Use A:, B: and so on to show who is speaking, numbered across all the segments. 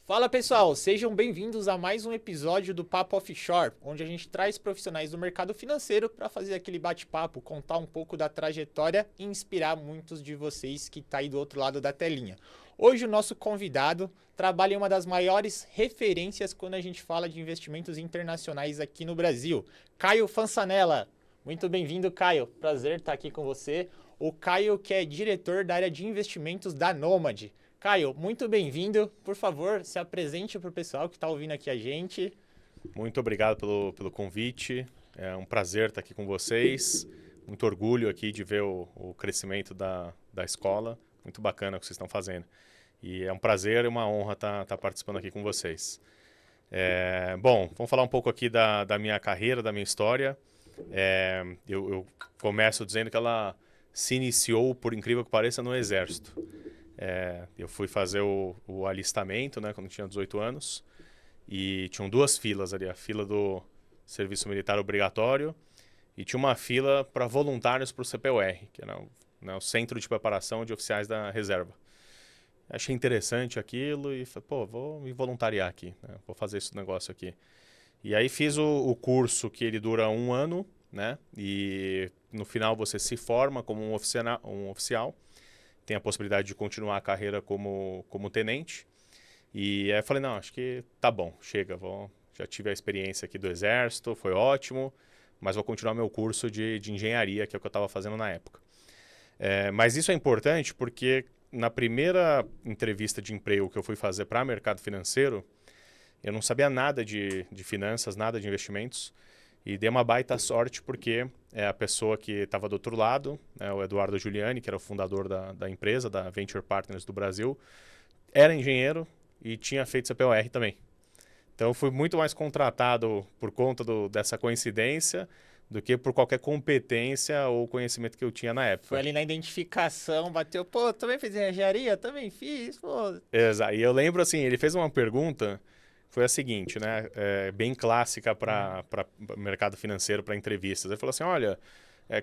A: Fala pessoal, sejam bem-vindos a mais um episódio do Papo Offshore, onde a gente traz profissionais do mercado financeiro para fazer aquele bate-papo, contar um pouco da trajetória e inspirar muitos de vocês que estão aí do outro lado da telinha. Hoje o nosso convidado trabalha em uma das maiores referências quando a gente fala de investimentos internacionais aqui no Brasil, Caio Fansanella. Muito bem-vindo, Caio. Prazer estar aqui com você. O Caio, que é diretor da área de investimentos da Nomad. Caio, muito bem-vindo. Por favor, se apresente para o pessoal que está ouvindo aqui a gente.
B: Muito obrigado pelo convite. É um prazer estar aqui com vocês. Muito orgulho aqui de ver o crescimento da escola. Muito bacana o que vocês estão fazendo. E é um prazer e uma honra estar participando aqui com vocês. Bom, vamos falar um pouco aqui da minha carreira, da minha história. Eu começo dizendo que ela se iniciou, por incrível que pareça, no Exército. Eu fui fazer o alistamento, né, quando tinha 18 anos, e tinham duas filas ali, a fila do serviço militar obrigatório e tinha uma fila para voluntários para o CPUR, que era o Centro de Preparação de Oficiais da Reserva. Achei interessante aquilo e falei, pô, vou me voluntariar aqui, né, vou fazer esse negócio aqui. E aí fiz o curso que ele dura 1 ano, né, e no final você se forma como um oficial. Tem a possibilidade de continuar a carreira como tenente. E aí eu falei, não, acho que tá bom, chega, já tive a experiência aqui do Exército, foi ótimo, mas vou continuar meu curso de engenharia, que é o que eu estava fazendo na época. Mas isso é importante porque na primeira entrevista de emprego que eu fui fazer para mercado financeiro, eu não sabia nada de finanças, nada de investimentos, e dei uma baita sorte porque a pessoa que estava do outro lado, o Eduardo Giuliani, que era o fundador da empresa, da Venture Partners do Brasil, era engenheiro e tinha feito CPUR também. Então, eu fui muito mais contratado por conta dessa coincidência do que por qualquer competência ou conhecimento que eu tinha na época.
A: Foi ali na identificação, bateu, pô, também fiz engenharia? Também fiz, pô.
B: Exato. E eu lembro assim, ele fez uma pergunta, foi a seguinte, né? Bem clássica para mercado financeiro, para entrevistas. Ele falou assim, olha,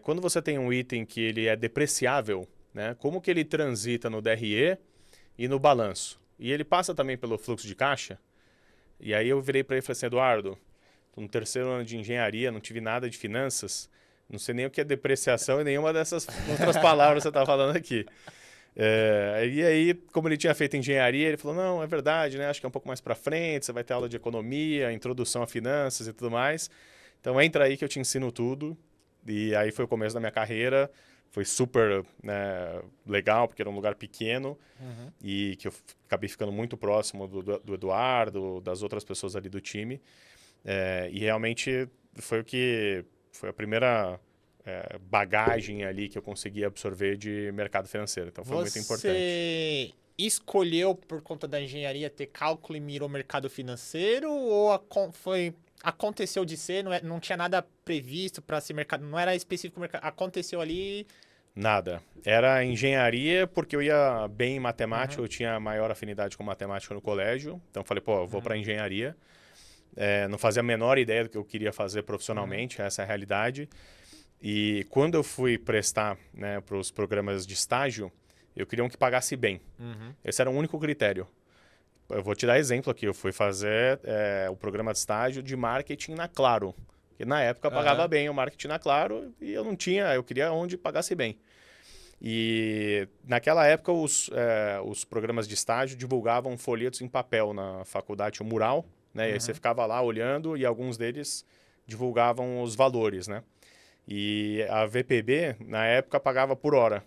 B: quando você tem um item que ele é depreciável, né? Como que ele transita no DRE e no balanço? E ele passa também pelo fluxo de caixa? E aí eu virei para ele e falei assim, Eduardo, estou no 3º ano de engenharia, não tive nada de finanças, não sei nem o que é depreciação e nenhuma dessas outras palavras que você está falando aqui. E aí, como ele tinha feito engenharia, ele falou, não, é verdade, né? Acho que é um pouco mais para frente, você vai ter aula de economia, introdução a finanças e tudo mais. Então entra aí que eu te ensino tudo. E aí foi o começo da minha carreira. Foi super, né, legal, porque era um lugar pequeno e que eu acabei ficando muito próximo do Eduardo, das outras pessoas ali do time. E realmente foi a primeira bagagem ali que eu consegui absorver de mercado financeiro. Então foi muito importante.
A: Você escolheu por conta da engenharia ter cálculo e mirou mercado financeiro ou aconteceu de ser, não tinha nada previsto para ser mercado, não era específico mercado, aconteceu ali?
B: Nada. Era engenharia porque eu ia bem em matemática, eu tinha maior afinidade com matemática no colégio. Então falei, pô, eu vou para engenharia. Não fazia a menor ideia do que eu queria fazer profissionalmente, essa é a realidade. E quando eu fui prestar, né, para os programas de estágio, eu queria um que pagasse bem. Esse era o único critério. Eu vou te dar exemplo aqui. Eu fui fazer o programa de estágio de marketing na Claro. Porque na época pagava bem o marketing na Claro e eu queria onde pagasse bem. E naquela época os programas de estágio divulgavam folhetos em papel na faculdade, o mural, né? E aí você ficava lá olhando e alguns deles divulgavam os valores, né? E a VPB, na época, pagava por hora.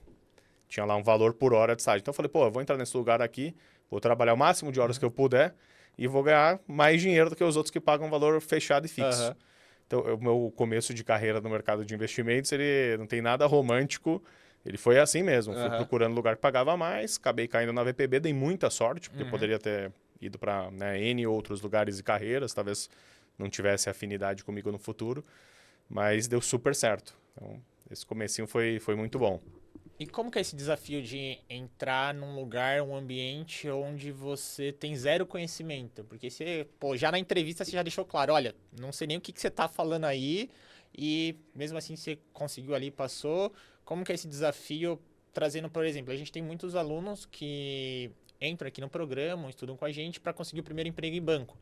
B: Tinha lá um valor por hora de estágio. Então eu falei, pô, eu vou entrar nesse lugar aqui, vou trabalhar o máximo de horas que eu puder e vou ganhar mais dinheiro do que os outros que pagam um valor fechado e fixo. Então, o meu começo de carreira no mercado de investimentos, ele não tem nada romântico. Ele foi assim mesmo. Fui procurando lugar que pagava mais, acabei caindo na VPB, dei muita sorte, porque poderia ter ido para, né, N outros lugares e carreiras, talvez não tivesse afinidade comigo no futuro. Mas deu super certo. Então, esse comecinho foi muito bom.
A: E como que é esse desafio de entrar num lugar, um ambiente onde você tem zero conhecimento? Porque você, pô, já na entrevista você já deixou claro, olha, não sei nem o que você tá falando aí, e mesmo assim você conseguiu ali, passou. Como que é esse desafio trazendo, por exemplo, a gente tem muitos alunos que entram aqui no programa, estudam com a gente para conseguir o primeiro emprego em banco.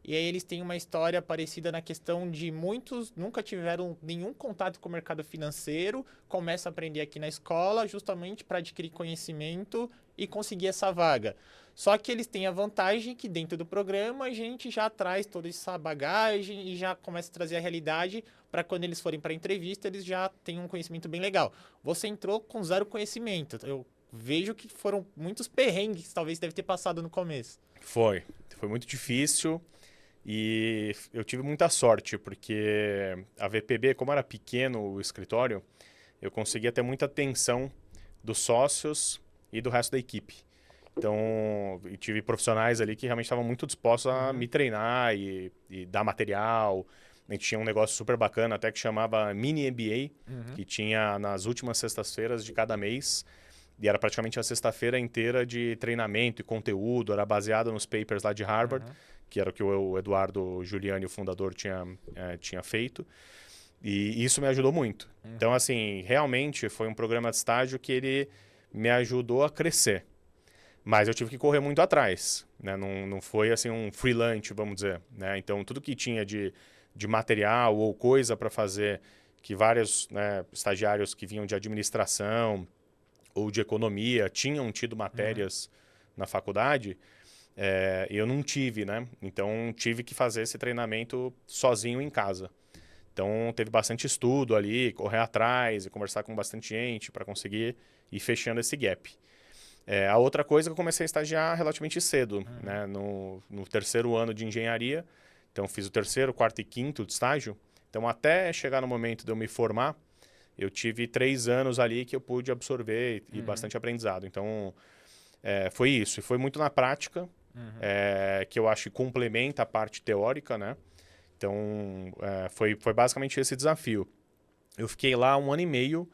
A: E aí eles têm uma história parecida na questão de muitos nunca tiveram nenhum contato com o mercado financeiro, começam a aprender aqui na escola justamente para adquirir conhecimento e conseguir essa vaga. Só que eles têm a vantagem que dentro do programa a gente já traz toda essa bagagem e já começa a trazer a realidade para quando eles forem para a entrevista, eles já têm um conhecimento bem legal. Você entrou com zero conhecimento. Eu vejo que foram muitos perrengues, talvez deve ter passado no começo.
B: Foi muito difícil. E eu tive muita sorte, porque a VPB, como era pequeno o escritório, eu conseguia ter muita atenção dos sócios e do resto da equipe. Então, eu tive profissionais ali que realmente estavam muito dispostos a me treinar e dar material. A gente tinha um negócio super bacana, até que chamava Mini MBA, que tinha nas últimas sextas-feiras de cada mês. E era praticamente a sexta-feira inteira de treinamento e conteúdo, era baseado nos papers lá de Harvard, que era o que o Eduardo Giuliani, o fundador, tinha feito. E isso me ajudou muito. Então, assim, realmente foi um programa de estágio que ele me ajudou a crescer. Mas eu tive que correr muito atrás, né? Não foi, assim, um freelance, vamos dizer, né? Então, tudo que tinha de material ou coisa para fazer, que vários, né, estagiários que vinham de administração ou de economia tinham tido matérias na faculdade, eu não tive, né? Então, tive que fazer esse treinamento sozinho em casa. Então, teve bastante estudo ali, correr atrás e conversar com bastante gente para conseguir ir fechando esse gap. A outra coisa é que eu comecei a estagiar relativamente cedo, né? No terceiro ano de engenharia. Então, fiz o terceiro, quarto e quinto de estágio. Então, até chegar no momento de eu me formar, eu tive 3 anos ali que eu pude absorver e bastante aprendizado. Então, foi isso. E foi muito na prática, que eu acho que complementa a parte teórica, né? Então, foi basicamente esse desafio. Eu fiquei lá 1 ano e meio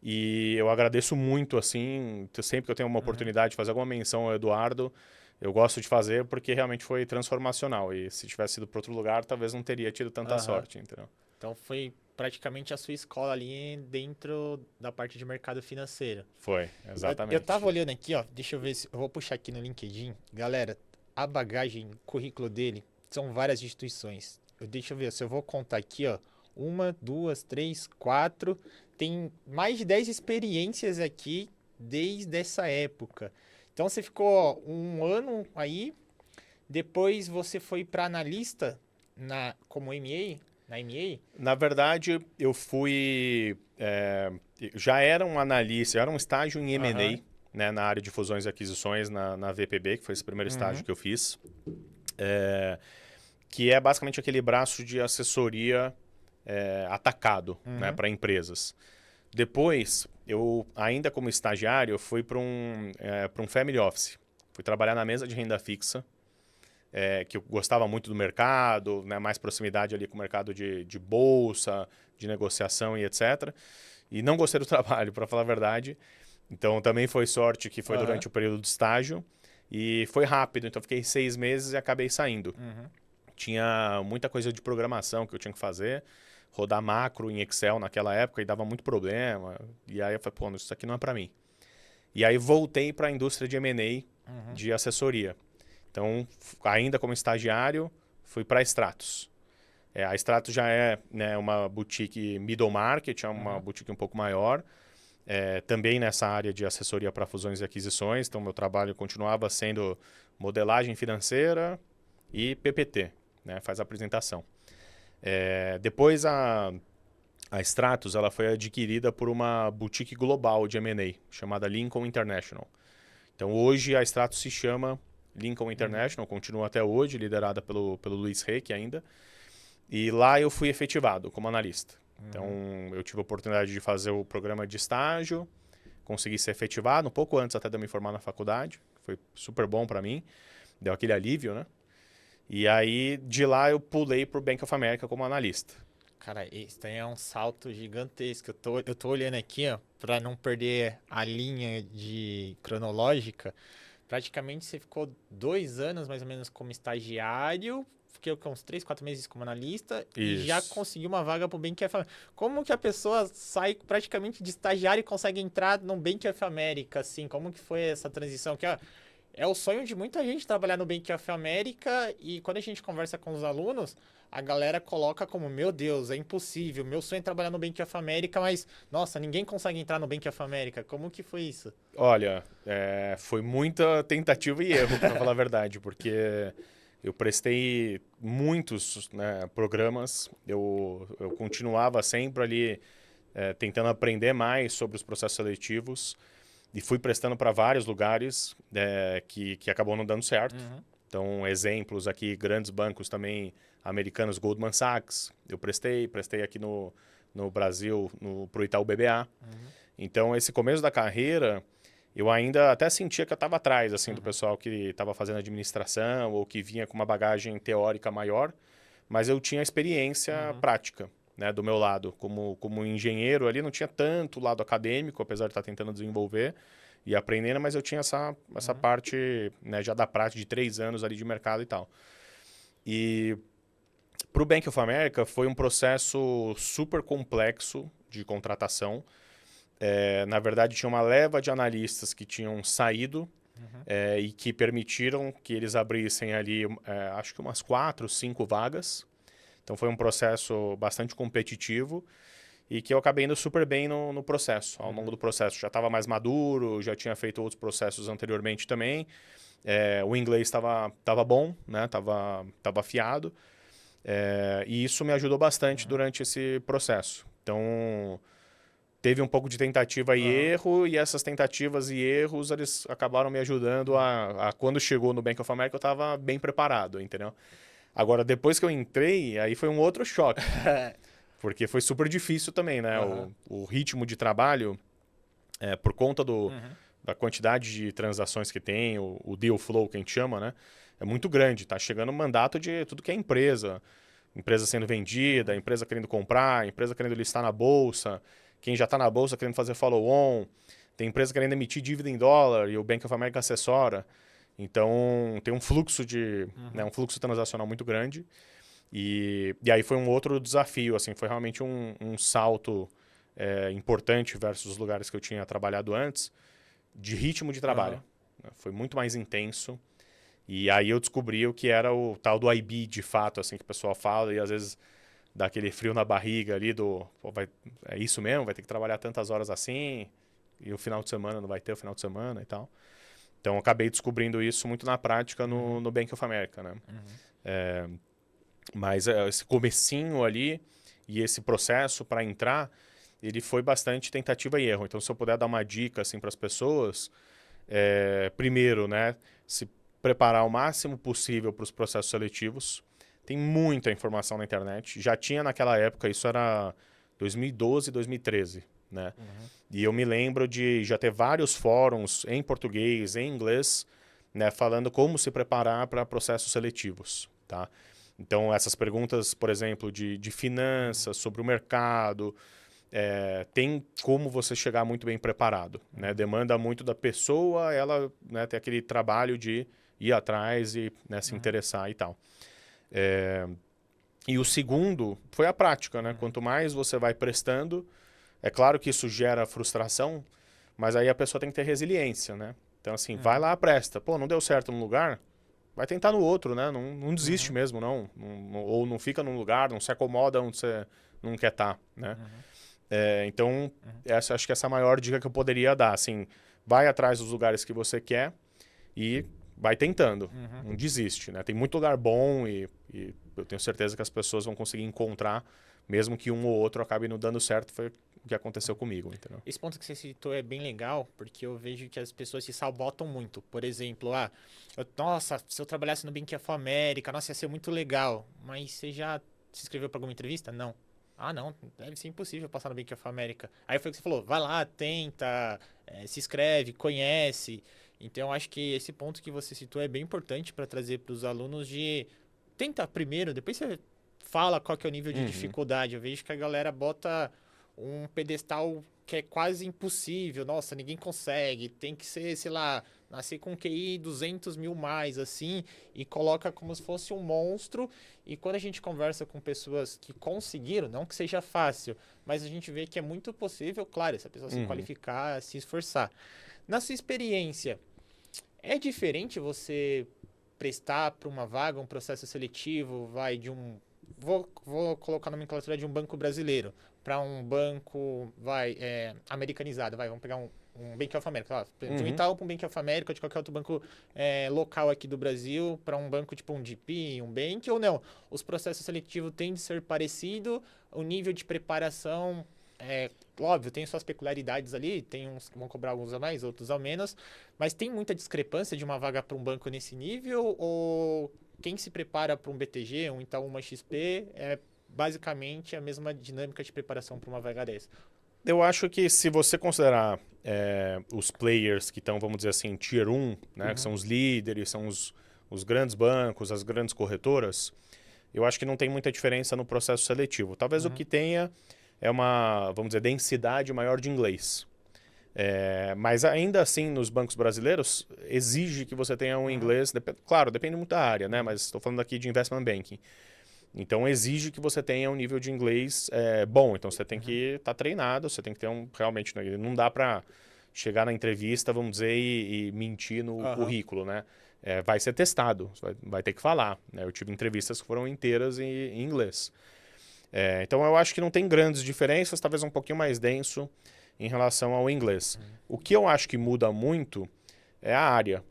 B: e eu agradeço muito, assim, sempre que eu tenho uma oportunidade de fazer alguma menção ao Eduardo, eu gosto de fazer porque realmente foi transformacional. E se tivesse sido para outro lugar, talvez não teria tido tanta sorte, entendeu?
A: Então, foi praticamente a sua escola ali dentro da parte de mercado financeiro.
B: Foi, exatamente.
A: Eu tava olhando aqui, ó, deixa eu ver se eu vou puxar aqui no LinkedIn. Galera, a bagagem, o currículo dele são várias instituições. Deixa eu ver se eu vou contar aqui, ó. 1, 2, 3, 4. Tem mais de 10 experiências aqui desde essa época. Então você ficou 1 ano aí, depois você foi para analista como MA, na MA?
B: Na verdade, eu fui... já era um analista, eu era um estágio em M&A, né, na área de fusões e aquisições na VPB, que foi esse primeiro estágio que eu fiz. Que é basicamente aquele braço de assessoria atacado, né, para empresas. Depois, eu ainda como estagiário, eu fui para um family office. Fui trabalhar na mesa de renda fixa, que eu gostava muito do mercado, né, mais proximidade ali com o mercado de bolsa, de negociação e etc. E não gostei do trabalho, para falar a verdade. Então, também foi sorte que foi durante o período de estágio. E foi rápido, então fiquei 6 meses e acabei saindo. Tinha muita coisa de programação que eu tinha que fazer. Rodar macro em Excel naquela época e dava muito problema. E aí eu falei, pô, isso aqui não é para mim. E aí voltei para a indústria de M&A, de assessoria. Então, ainda como estagiário, fui para a Stratos. A Stratos já é, né, uma boutique middle market, é uma boutique um pouco maior. Também nessa área de assessoria para fusões e aquisições. Então, meu trabalho continuava sendo modelagem financeira e PPT, né, faz a apresentação. Depois a Stratos ela foi adquirida por uma boutique global de M&A, chamada Lincoln International. Então, hoje a Stratos se chama Lincoln International, continua até hoje, liderada pelo Luiz Reck ainda. E lá eu fui efetivado como analista. Então, eu tive a oportunidade de fazer o programa de estágio, consegui ser efetivado um pouco antes até de eu me formar na faculdade. Foi super bom para mim, deu aquele alívio, né? E aí, de lá, eu pulei para o Bank of America como analista.
A: Cara, isso aí é um salto gigantesco. Eu tô olhando aqui, ó, para não perder a linha cronológica. Praticamente você ficou 2 anos, mais ou menos, como estagiário. Fiquei com uns 3, 4 meses como analista.
B: Isso.
A: E já conseguiu uma vaga pro Bank of America. Como que a pessoa sai praticamente de estagiário e consegue entrar no Bank of America, assim? Como que foi essa transição? Que, ó, É o sonho de muita gente trabalhar no Bank of America e quando a gente conversa com os alunos, a galera coloca como, meu Deus, é impossível, meu sonho é trabalhar no Bank of America, mas, nossa, ninguém consegue entrar no Bank of America. Como que foi isso?
B: Olha, foi muita tentativa e erro, para falar a verdade, porque eu prestei muitos, né, programas, eu continuava sempre ali tentando aprender mais sobre os processos seletivos e fui prestando para vários lugares que acabou não dando certo.
A: Uhum.
B: Então, exemplos aqui, grandes bancos também americanos, Goldman Sachs, eu prestei aqui no Brasil, pro Itaú BBA.
A: Uhum.
B: Então, esse começo da carreira, eu ainda até sentia que eu estava atrás, assim, do
A: Uhum.
B: pessoal que estava fazendo administração ou que vinha com uma bagagem teórica maior, mas eu tinha experiência
A: Uhum.
B: prática, né, do meu lado. Como engenheiro ali, não tinha tanto lado acadêmico, apesar de estar tentando desenvolver e aprendendo, mas eu tinha essa
A: Uhum.
B: parte, né, já da prática de 3 anos ali de mercado e tal. E para o Bank of America foi um processo super complexo de contratação. Na verdade, tinha uma leva de analistas que tinham saído
A: Uhum.
B: e que permitiram que eles abrissem ali, acho que umas 4, 5 vagas. Então foi um processo bastante competitivo e que eu acabei indo super bem no processo. Ao longo
A: Uhum.
B: do processo já estava mais maduro, já tinha feito outros processos anteriormente também. O inglês estava bom, né? Tava afiado. E isso me ajudou bastante
A: Uhum.
B: durante esse processo. Então, teve um pouco de tentativa e
A: Uhum.
B: erro, e essas tentativas e erros, eles acabaram me ajudando a quando chegou no Bank of America, eu estava bem preparado, entendeu? Agora, depois que eu entrei, aí foi um outro choque, porque foi super difícil também, né?
A: Uhum.
B: O ritmo de trabalho, por conta
A: Uhum.
B: da quantidade de transações que tem, o deal flow que a gente chama, né? É muito grande, tá chegando um mandato de tudo que é empresa. Empresa sendo vendida,
A: Uhum.
B: empresa querendo comprar, empresa querendo listar na bolsa, quem já está na bolsa querendo fazer follow-on, tem empresa querendo emitir dívida em dólar e o Bank of America assessora. Então, tem um fluxo
A: Uhum.
B: um fluxo transacional muito grande. E aí foi um outro desafio, assim, foi realmente um salto importante versus os lugares que eu tinha trabalhado antes, de ritmo de trabalho.
A: Uhum.
B: Foi muito mais intenso. E aí eu descobri o que era o tal do IB de fato, assim, que o pessoal fala, e às vezes dá aquele frio na barriga ali pô, é isso mesmo, vai ter que trabalhar tantas horas assim, e o final de semana não vai ter o final de semana e tal. Então eu acabei descobrindo isso muito na prática
A: Uhum.
B: no Bank of America, né?
A: Uhum.
B: Mas esse comecinho ali e esse processo para entrar, ele foi bastante tentativa e erro. Então se eu puder dar uma dica assim para as pessoas, primeiro, né, se preparar o máximo possível para os processos seletivos. Tem muita informação na internet. Já tinha naquela época, isso era 2012, 2013, né?
A: Uhum.
B: E eu me lembro de já ter vários fóruns em português, em inglês, né, falando como se preparar para processos seletivos, tá? Então, essas perguntas, por exemplo, de
A: Uhum.
B: finanças, sobre o mercado, tem como você chegar muito bem preparado, né?
A: Uhum.
B: Demanda muito da pessoa, ela, né, ter aquele trabalho de ir atrás e, né, se
A: Uhum.
B: interessar e tal. E o segundo foi a prática, né?
A: Uhum.
B: Quanto mais você vai prestando, é claro que isso gera frustração, mas aí a pessoa tem que ter resiliência, né? Então, assim, vai
A: Uhum.
B: lá, presta. Pô, não deu certo num lugar, vai tentar no outro, né? Não desiste
A: Uhum.
B: mesmo, não. Ou não fica num lugar, não se acomoda onde você não quer estar, né?
A: Uhum.
B: Então,
A: Uhum.
B: acho que essa é a maior dica que eu poderia dar. Assim, vai atrás dos lugares que você quer e vai tentando.
A: Uhum.
B: Não desiste, né? Tem muito lugar bom e eu tenho certeza que as pessoas vão conseguir encontrar, mesmo que um ou outro acabe não dando certo. Foi o que aconteceu comigo, entendeu?
A: Esse ponto que você citou é bem legal, porque eu vejo que as pessoas se sabotam muito. Por exemplo, nossa, se eu trabalhasse no Bank of America, nossa, ia ser muito legal. Mas você já se inscreveu para alguma entrevista? Não. Ah, não, deve ser impossível passar no Bank of America. Aí foi o que você falou, vai lá, tenta, se inscreve, conhece. Então, eu acho que esse ponto que você citou é bem importante para trazer para os alunos de tenta primeiro, depois você fala qual que é o nível de
B: Uhum,
A: dificuldade. Eu vejo que a galera bota um pedestal que é quase impossível. Nossa, ninguém consegue. Tem que ser, sei lá, nascer com QI 200 mil mais, assim, e coloca como se fosse um monstro. E quando a gente conversa com pessoas que conseguiram, não que seja fácil, mas a gente vê que é muito possível, claro, se a pessoa se
B: uhum.
A: qualificar, se esforçar. Na sua experiência, É diferente você prestar para uma vaga, um processo seletivo, vou colocar a nomenclatura de um banco brasileiro, para um banco, americanizado, vamos pegar um Bank of America, de um
B: Uhum.
A: Itaú para um Bank of America, de qualquer outro banco local aqui do Brasil, para um banco tipo um GP, um Bank, ou não. Os processos seletivos tendem a ser parecidos, o nível de preparação, óbvio, tem suas peculiaridades ali, tem uns que vão cobrar alguns a mais, outros a menos, mas tem muita discrepância de uma vaga para um banco nesse nível, ou quem se prepara para um BTG, um Itaú, uma XP, é basicamente a mesma dinâmica de preparação para uma vaga dessa?
B: Eu acho que se você considerar os players que estão, vamos dizer assim, Tier 1, né, que são os líderes, são os grandes bancos, as grandes corretoras, eu acho que não tem muita diferença no processo seletivo. Talvez o que tenha é uma, vamos dizer, densidade maior de inglês. Mas ainda assim, nos bancos brasileiros, exige que você tenha um inglês, claro, depende muito da área, né, mas estou falando aqui de investment banking. Então, exige que você tenha um nível de inglês bom. Então, você tem que estar treinado, você tem que ter realmente, né, não dá para chegar na entrevista, vamos dizer, e mentir no currículo, né? Vai ser testado, vai ter que falar, né? Eu tive entrevistas que foram inteiras em inglês. Então, eu acho que não tem grandes diferenças, talvez um pouquinho mais denso em relação ao inglês. O que eu acho que muda muito é a área,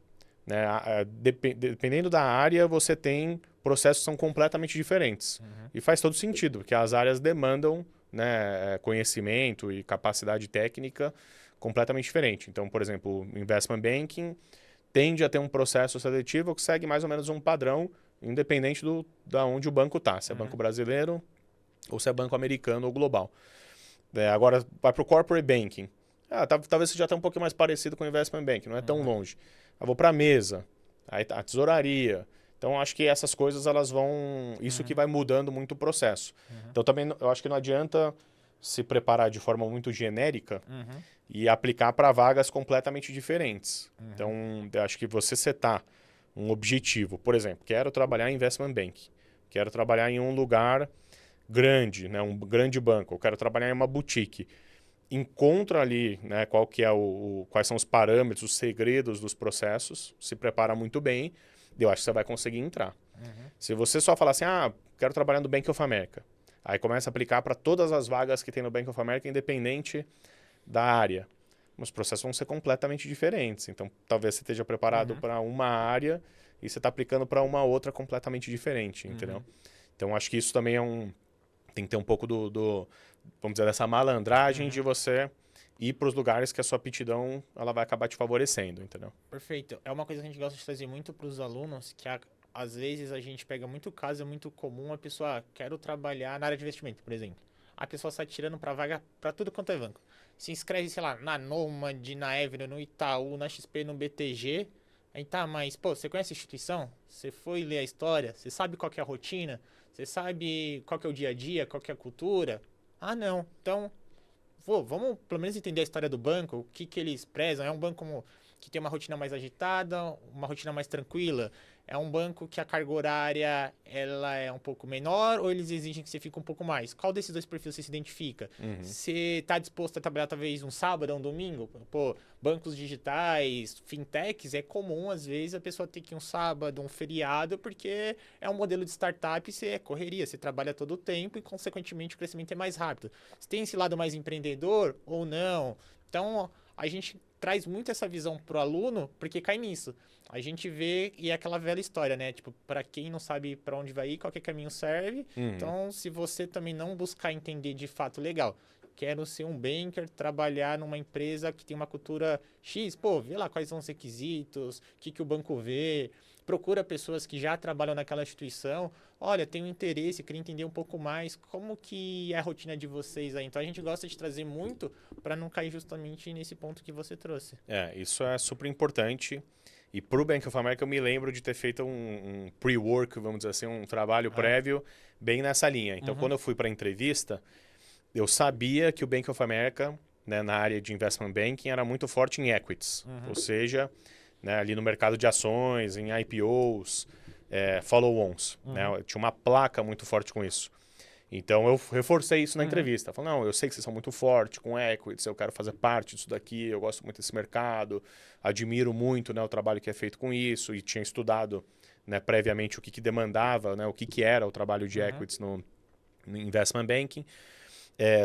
B: né? Dependendo da área, você tem processos que são completamente diferentes. E faz todo sentido, porque as áreas demandam, né, conhecimento e capacidade técnica completamente diferente. Então, por exemplo, investment banking tende a ter um processo seletivo que segue mais ou menos um padrão, independente da onde o banco está, se é banco brasileiro ou se é banco americano ou global. Agora, vai para o corporate banking. Talvez seja até um pouquinho mais parecido com o investment banking, não é tão longe. Eu vou para a mesa, aí a tesouraria. Então, acho que essas coisas, elas vão... Isso que vai mudando muito o processo. Então, também, eu acho que não adianta se preparar de forma muito genérica e aplicar para vagas completamente diferentes. Então, eu acho que você setar um objetivo. Por exemplo, quero trabalhar em investment banking. Quero trabalhar em um lugar grande, né, um grande banco. Eu quero trabalhar em uma boutique. Encontra ali, né, quais são os parâmetros, os segredos dos processos, se prepara muito bem, eu acho que você vai conseguir entrar. Se você só falar assim, quero trabalhar no Bank of America, aí começa a aplicar para todas as vagas que tem no Bank of America, independente da área. Os processos vão ser completamente diferentes. Então, talvez você esteja preparado para uma área e você está aplicando para uma outra completamente diferente, entendeu? Então, acho que isso também tem que ter um pouco vamos dizer, dessa malandragem de você ir para os lugares que a sua aptidão ela vai acabar te favorecendo, entendeu?
A: Perfeito. É uma coisa que a gente gosta de trazer muito para os alunos, que às vezes a gente pega muito caso, é muito comum a pessoa, quero trabalhar na área de investimento, por exemplo. A pessoa sai tirando para vaga para tudo quanto é banco. Se inscreve, sei lá, na Nomad, na Avenue, no Itaú, na XP, no BTG. Aí tá, mas, pô, você conhece a instituição? Você foi ler a história? Você sabe qual que é a rotina? Você sabe qual que é o dia a dia? Qual que é a cultura? Ah, não. Então, vamos pelo menos entender a história do banco, o que eles prezam. É um banco que tem uma rotina mais agitada, uma rotina mais tranquila? É um banco que a carga horária ela é um pouco menor ou eles exigem que você fique um pouco mais? Qual desses dois perfis você se identifica? Você está disposto a trabalhar talvez um sábado ou um domingo? Pô, bancos digitais, fintechs, é comum às vezes a pessoa ter que ir um sábado, um feriado, porque é um modelo de startup, você é correria, você trabalha todo o tempo e consequentemente o crescimento é mais rápido. Você tem esse lado mais empreendedor ou não? Então, a gente traz muito essa visão pro aluno, porque cai nisso. A gente vê, e é aquela velha história, né? Tipo, para quem não sabe para onde vai ir, qualquer caminho serve. Então, se você também não buscar entender de fato, legal, quero ser um banker, trabalhar numa empresa que tem uma cultura X, pô, vê lá quais são os requisitos, o que o banco vê, procura pessoas que já trabalham naquela instituição. Olha, tenho interesse, queria entender um pouco mais como que é a rotina de vocês aí. Então a gente gosta de trazer muito para não cair justamente nesse ponto que você trouxe.
B: Isso é super importante. E para o Bank of America eu me lembro de ter feito um pre-work, vamos dizer assim, um trabalho prévio bem nessa linha. Então quando eu fui para a entrevista, eu sabia que o Bank of America, né, na área de investment banking, era muito forte em equities. Ou seja, né, ali no mercado de ações, em IPOs, follow-ons. Né, tinha uma placa muito forte com isso. Então, eu reforcei isso na entrevista. Falei, não, eu sei que vocês são muito fortes com equities, eu quero fazer parte disso daqui, eu gosto muito desse mercado, admiro muito, né, o trabalho que é feito com isso, e tinha estudado, né, previamente o que demandava, né, o que era o trabalho de equities no investment banking.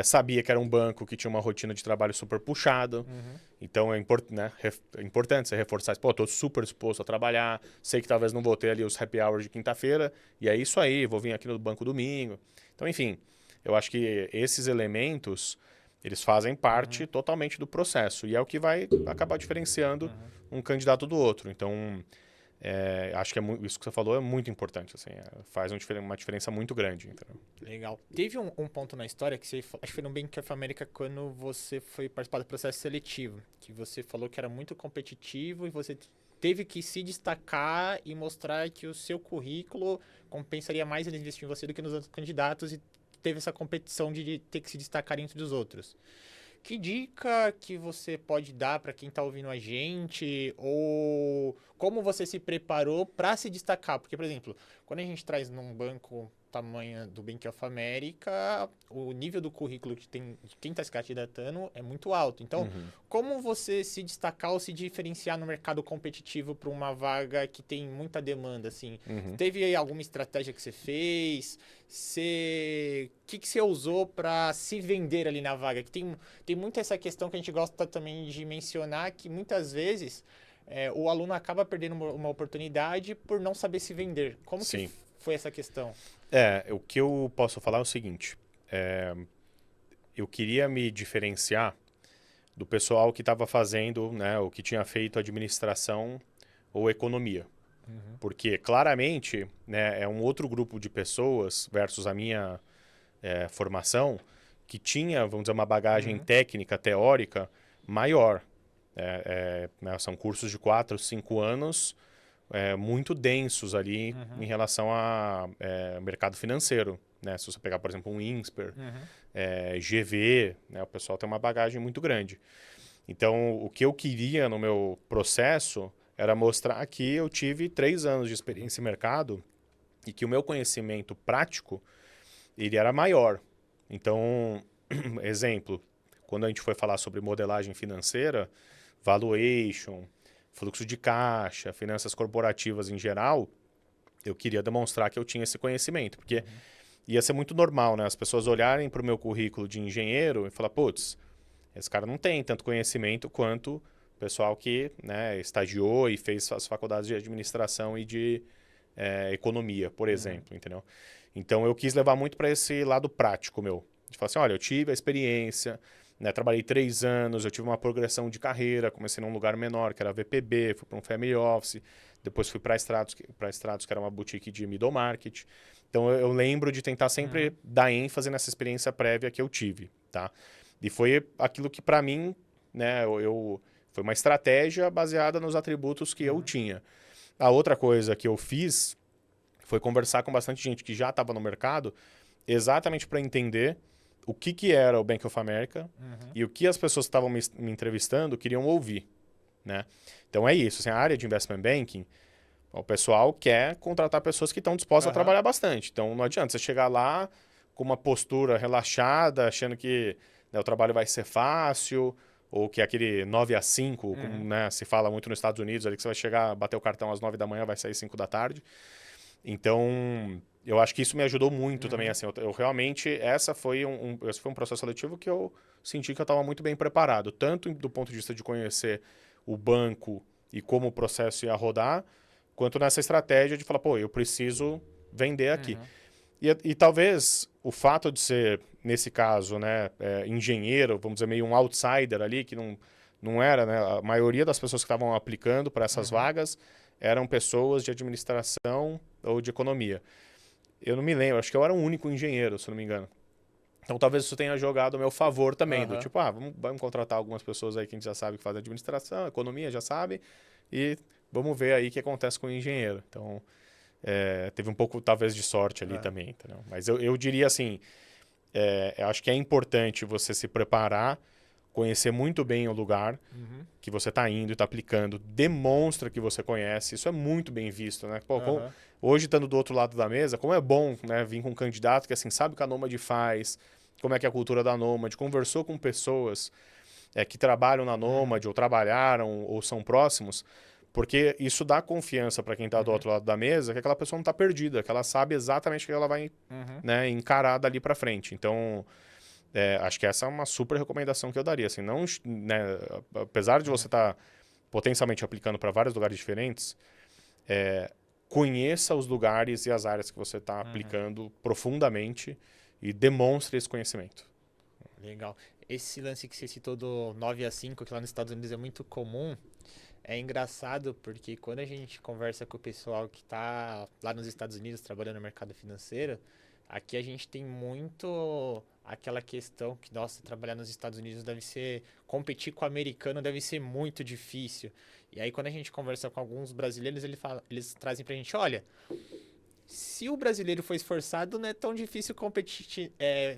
B: Sabia que era um banco que tinha uma rotina de trabalho super puxada. Então, é importante você reforçar isso. Pô, estou super disposto a trabalhar. Sei que talvez não vou ter ali os happy hours de quinta-feira. E é isso aí, vou vir aqui no banco domingo. Então, enfim, eu acho que esses elementos, eles fazem parte totalmente do processo. E é o que vai acabar diferenciando um candidato do outro. Então, acho que isso que você falou é muito importante. Assim, faz uma diferença muito grande. Entendeu?
A: Legal. Teve um ponto na história que acho que foi no Bank of America quando você foi participar do processo seletivo, que você falou que era muito competitivo e você teve que se destacar e mostrar que o seu currículo compensaria mais eles investir em você do que nos outros candidatos e teve essa competição de ter que se destacar entre os outros. Que dica que você pode dar para quem está ouvindo a gente ou como você se preparou para se destacar? Porque, por exemplo, quando a gente traz num banco tamanho do Bank of America, o nível do currículo que tem de quem está se candidatando é muito alto. Então, como você se destacar ou se diferenciar no mercado competitivo para uma vaga que tem muita demanda, assim? Teve aí alguma estratégia que você fez? O que você usou para se vender ali na vaga? Que tem muito essa questão que a gente gosta também de mencionar, que muitas vezes o aluno acaba perdendo uma oportunidade por não saber se vender. Como que foi essa questão?
B: O que eu posso falar é o seguinte. Eu queria me diferenciar do pessoal que estava fazendo, né, ou que tinha feito administração ou economia. Porque, claramente, né, é um outro grupo de pessoas versus a minha formação que tinha, vamos dizer, uma bagagem técnica, teórica maior. Né, são cursos de 4, 5 anos muito densos ali em relação ao mercado financeiro. Né? Se você pegar, por exemplo, um INSPER, GV, né, o pessoal tem uma bagagem muito grande. Então, o que eu queria no meu processo era mostrar que eu tive 3 anos de experiência em mercado e que o meu conhecimento prático ele era maior. Então, exemplo, quando a gente foi falar sobre modelagem financeira, valuation, fluxo de caixa, finanças corporativas em geral, eu queria demonstrar que eu tinha esse conhecimento, porque ia ser muito normal, né? As pessoas olharem para o meu currículo de engenheiro e falar, putz, esse cara não tem tanto conhecimento quanto o pessoal que, né, estagiou e fez as faculdades de administração e de economia, por exemplo, entendeu? Então, eu quis levar muito para esse lado prático meu. De falar assim, olha, eu tive a experiência, né, trabalhei 3 anos, eu tive uma progressão de carreira, comecei num lugar menor, que era a VPB, fui para um Family Office, depois fui para a Stratos, que era uma boutique de middle market. Então, eu lembro de tentar sempre dar ênfase nessa experiência prévia que eu tive, tá? E foi aquilo que, para mim, né, foi uma estratégia baseada nos atributos que eu tinha. A outra coisa que eu fiz foi conversar com bastante gente que já estava no mercado, exatamente para entender o que era o Bank of America e o que as pessoas que estavam me entrevistando queriam ouvir, né? Então é isso, assim, a área de investment banking, o pessoal quer contratar pessoas que estão dispostas a trabalhar bastante. Então não adianta você chegar lá com uma postura relaxada, achando que, né, o trabalho vai ser fácil, ou que é aquele 9 a 5, como, né, se fala muito nos Estados Unidos, ali que você vai chegar, bater o cartão às 9 da manhã, vai sair 5 da tarde. Então, eu acho que isso me ajudou muito também, assim, eu realmente, esse foi um processo seletivo que eu senti que eu estava muito bem preparado, tanto do ponto de vista de conhecer o banco e como o processo ia rodar, quanto nessa estratégia de falar, pô, eu preciso vender aqui. E talvez o fato de ser, nesse caso, né, engenheiro, vamos dizer, meio um outsider ali, que não era, né, a maioria das pessoas que estavam aplicando para essas vagas eram pessoas de administração ou de economia. Eu não me lembro, acho que eu era o único engenheiro, se não me engano. Então talvez isso tenha jogado a meu favor também, do tipo, vamos contratar algumas pessoas aí que a gente já sabe que fazem administração, economia, já sabe, e vamos ver aí o que acontece com o engenheiro. Então, teve um pouco, talvez, de sorte ali também, entendeu? Mas eu diria assim, eu acho que é importante você se preparar conhecer muito bem o lugar que você está indo e está aplicando, demonstra que você conhece, isso é muito bem visto, né? Pô, hoje, estando do outro lado da mesa, como é bom, né, vir com um candidato que assim, sabe o que a Nomad faz, como é que é a cultura da Nomad, conversou com pessoas que trabalham na Nomad, ou trabalharam, ou são próximos, porque isso dá confiança para quem está do outro lado da mesa, que aquela pessoa não está perdida, que ela sabe exatamente o que ela vai né, encarar dali para frente. Então, acho que essa é uma super recomendação que eu daria. Assim, não, né, apesar de você estar potencialmente aplicando para vários lugares diferentes, conheça os lugares e as áreas que você está aplicando profundamente e demonstre esse conhecimento.
A: Legal. Esse lance que você citou do 9 a 5, que lá nos Estados Unidos é muito comum, é engraçado porque quando a gente conversa com o pessoal que está lá nos Estados Unidos trabalhando no mercado financeiro, aqui a gente tem muito aquela questão que, nossa, trabalhar nos Estados Unidos deve ser, competir com o americano deve ser muito difícil. E aí quando a gente conversa com alguns brasileiros, eles trazem pra gente, olha, se o brasileiro for esforçado, não é tão difícil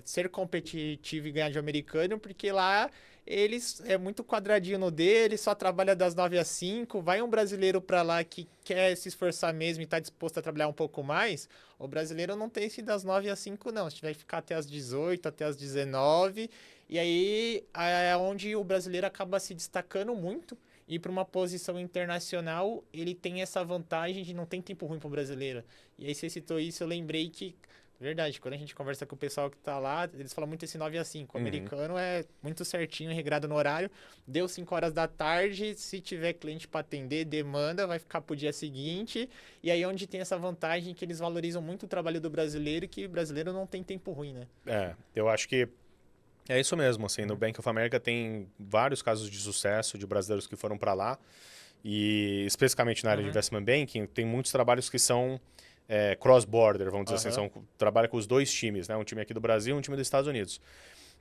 A: ser competitivo e ganhar de americano, porque lá eles é muito quadradinho no dele, só trabalha das 9 a 5. Vai um brasileiro para lá que quer se esforçar mesmo e está disposto a trabalhar um pouco mais, o brasileiro não tem esse das 9 a 5, não. Você vai ficar até as 18, até as 19. E aí é onde o brasileiro acaba se destacando muito. E para uma posição internacional, ele tem essa vantagem de não tem tempo ruim para o brasileiro. E aí você citou isso, eu lembrei que, verdade, quando a gente conversa com o pessoal que tá lá, eles falam muito esse 9 a 5. O americano é muito certinho, regrado no horário. Deu 5 horas da tarde, se tiver cliente para atender, demanda, vai ficar pro dia seguinte. E aí onde tem essa vantagem que eles valorizam muito o trabalho do brasileiro e que o brasileiro não tem tempo ruim, né?
B: Eu acho que é isso mesmo, assim, no Bank of America tem vários casos de sucesso de brasileiros que foram para lá e especificamente na área de investment banking tem muitos trabalhos que são cross-border, vamos dizer assim, trabalha com os dois times, né? Um time aqui do Brasil e um time dos Estados Unidos.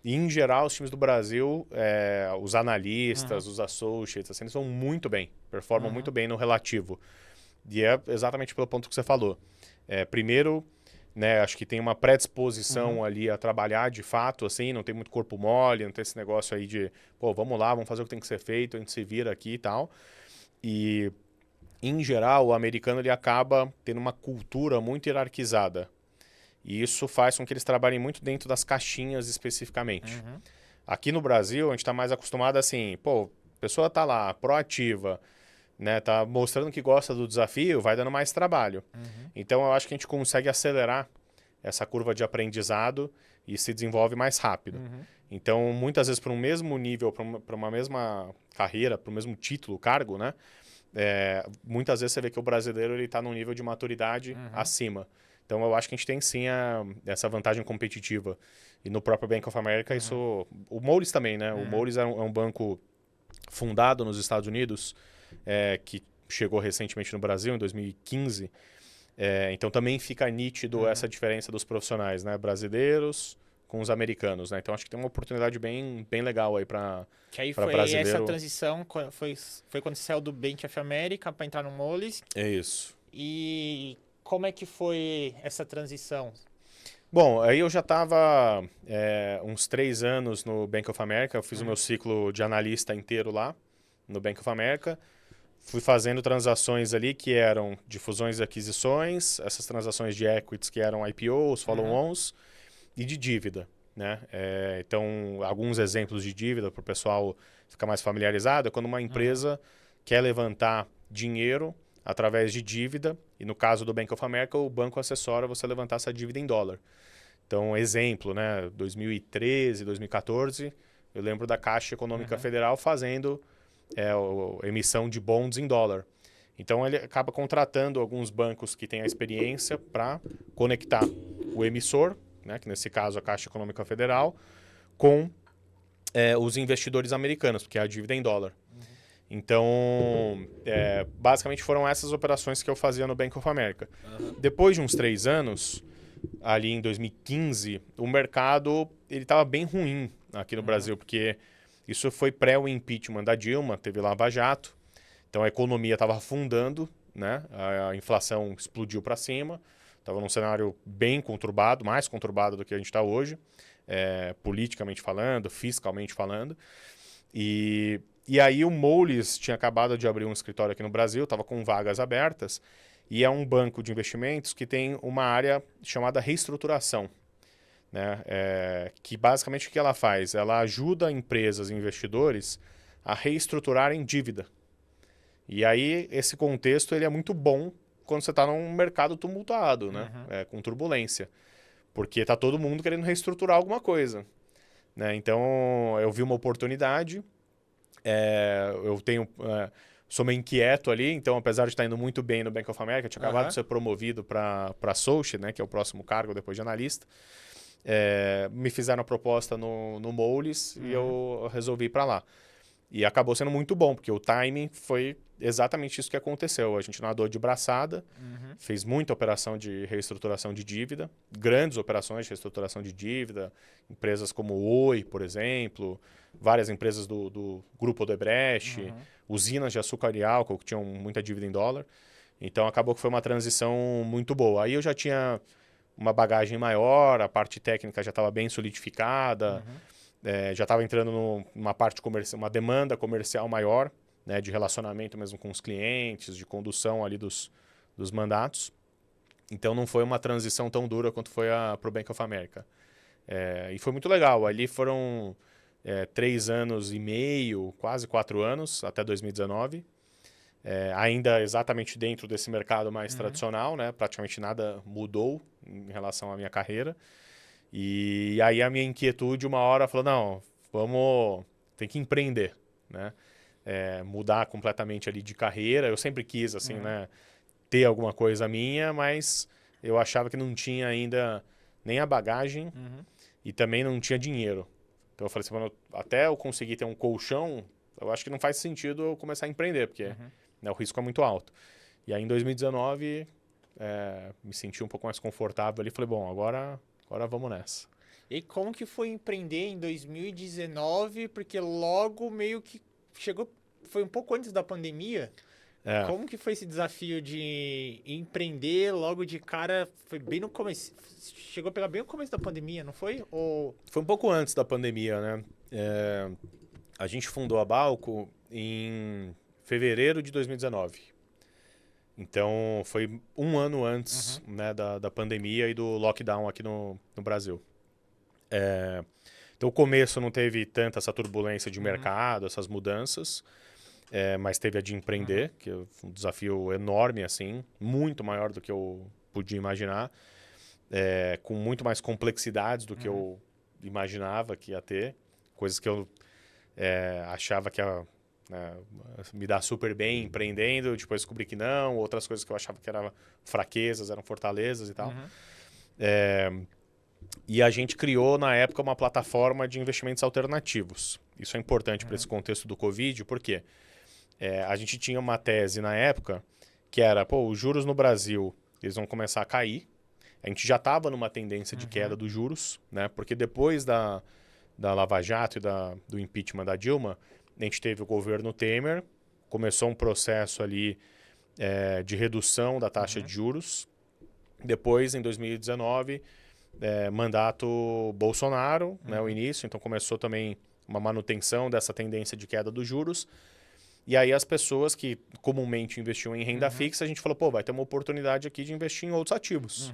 B: E, em geral, os times do Brasil, os analistas, os associates, assim, eles vão muito bem, performam muito bem no relativo. E é exatamente pelo ponto que você falou. Primeiro, né, acho que tem uma predisposição ali a trabalhar de fato, assim, não tem muito corpo mole, não tem esse negócio aí de, pô, vamos lá, vamos fazer o que tem que ser feito, a gente se vira aqui e tal. E, em geral, o americano ele acaba tendo uma cultura muito hierarquizada. E isso faz com que eles trabalhem muito dentro das caixinhas especificamente. Aqui no Brasil, a gente está mais acostumado assim, pô, a pessoa está lá, proativa, né, tá mostrando que gosta do desafio, vai dando mais trabalho. Então, eu acho que a gente consegue acelerar essa curva de aprendizado e se desenvolve mais rápido. Então, muitas vezes, para um mesmo nível, para uma mesma carreira, para o mesmo título, cargo, né, muitas vezes você vê que o brasileiro está num nível de maturidade acima. Então, eu acho que a gente tem sim essa vantagem competitiva. E no próprio Bank of America, isso... O Moelis também, né? O Moelis é um banco fundado nos Estados Unidos, que chegou recentemente no Brasil, em 2015. Então, também fica nítido essa diferença dos profissionais, né? Brasileiros com os americanos, né? Então, acho que tem uma oportunidade bem legal aí para brasileiro.
A: Que aí foi essa transição, foi quando você saiu do Bank of America para entrar no Moelis.
B: É isso.
A: E como é que foi essa transição?
B: Bom, aí eu já estava uns 3 anos no Bank of America, eu fiz o meu ciclo de analista inteiro lá no Bank of America, fui fazendo transações ali que eram de fusões e aquisições, essas transações de equities que eram IPOs, follow-ons e de dívida, né? Então, alguns exemplos de dívida para o pessoal ficar mais familiarizado, é quando uma empresa quer levantar dinheiro através de dívida, e no caso do Bank of America, o banco assessora você levantar essa dívida em dólar. Então, exemplo, né, 2013, 2014, eu lembro da Caixa Econômica Federal fazendo emissão de bonds em dólar. Então, ele acaba contratando alguns bancos que têm a experiência para conectar o emissor, né, que nesse caso a Caixa Econômica Federal, com os investidores americanos, porque é a dívida em dólar. Então, basicamente foram essas operações que eu fazia no Bank of America. Depois de uns 3 anos, ali em 2015, o mercado estava bem ruim aqui no Brasil, porque isso foi pré o impeachment da Dilma, teve Lava Jato, então a economia estava afundando, né? A inflação explodiu para cima, estava num cenário bem conturbado, mais conturbado do que a gente está hoje, politicamente falando, fiscalmente falando. E aí o Moelis tinha acabado de abrir um escritório aqui no Brasil, estava com vagas abertas, e é um banco de investimentos que tem uma área chamada reestruturação, né? Que basicamente o que ela faz? Ela ajuda empresas e investidores a reestruturarem dívida. E aí esse contexto ele é muito bom quando você está num mercado tumultuado, né? Com turbulência. Porque está todo mundo querendo reestruturar alguma coisa, né? Então eu vi uma oportunidade, eu sou meio inquieto ali, então apesar de estar indo muito bem no Bank of America, eu tinha acabado de ser promovido para associate, né? Que é o próximo cargo depois de analista. Me fizeram a proposta no Moelis e eu resolvi ir para lá. E acabou sendo muito bom, porque o timing foi exatamente isso que aconteceu. A gente nadou de braçada, fez muita operação de reestruturação de dívida, grandes operações de reestruturação de dívida, empresas como o Oi, por exemplo, várias empresas do Grupo Odebrecht, usinas de açúcar e álcool que tinham muita dívida em dólar. Então acabou que foi uma transição muito boa. Aí eu já tinha uma bagagem maior, a parte técnica já estava bem solidificada, já estava entrando numa parte comercial, uma demanda comercial maior, né, de relacionamento mesmo com os clientes, de condução ali dos mandatos. Então não foi uma transição tão dura quanto foi para o Bank of America. E foi muito legal. Ali foram 3 anos e meio, quase 4 anos, até 2019. Ainda exatamente dentro desse mercado mais tradicional, né? Praticamente nada mudou em relação à minha carreira. E aí a minha inquietude uma hora falou, não, tem que empreender, né? Mudar completamente ali de carreira. Eu sempre quis, assim, né, ter alguma coisa minha, mas eu achava que não tinha ainda nem a bagagem e também não tinha dinheiro. Então eu falei assim, até eu conseguir ter um colchão, eu acho que não faz sentido eu começar a empreender, porque né, o risco é muito alto. E aí em 2019, me senti um pouco mais confortável ali. Falei, bom, agora vamos nessa.
A: E como que foi empreender em 2019? Porque logo meio que chegou, foi um pouco antes da pandemia. Como que foi esse desafio de empreender logo de cara? Foi bem no começo, chegou a pegar bem no começo da pandemia, não foi?
B: Foi um pouco antes da pandemia, né? A gente fundou a Balco em fevereiro de 2019. Então, foi um ano antes né, da pandemia e do lockdown aqui no Brasil. Então, o começo não teve tanta essa turbulência de mercado, essas mudanças, mas teve a de empreender, que é um desafio enorme, assim, muito maior do que eu podia imaginar, com muito mais complexidades do que eu imaginava que ia ter, coisas que eu achava que ia me dar super bem empreendendo, depois descobri que não, outras coisas que eu achava que eram fraquezas, eram fortalezas e tal. E a gente criou, na época, uma plataforma de investimentos alternativos. Isso é importante para esse contexto do Covid, porque a gente tinha uma tese na época que era, os juros no Brasil eles vão começar a cair. A gente já estava numa tendência de queda dos juros, né? Porque depois da Lava Jato e do impeachment da Dilma, a gente teve o governo Temer, começou um processo ali de redução da taxa de juros. Depois, em 2019, mandato Bolsonaro, né, o início, então começou também uma manutenção dessa tendência de queda dos juros. E aí as pessoas que comumente investiam em renda fixa, a gente falou, vai ter uma oportunidade aqui de investir em outros ativos.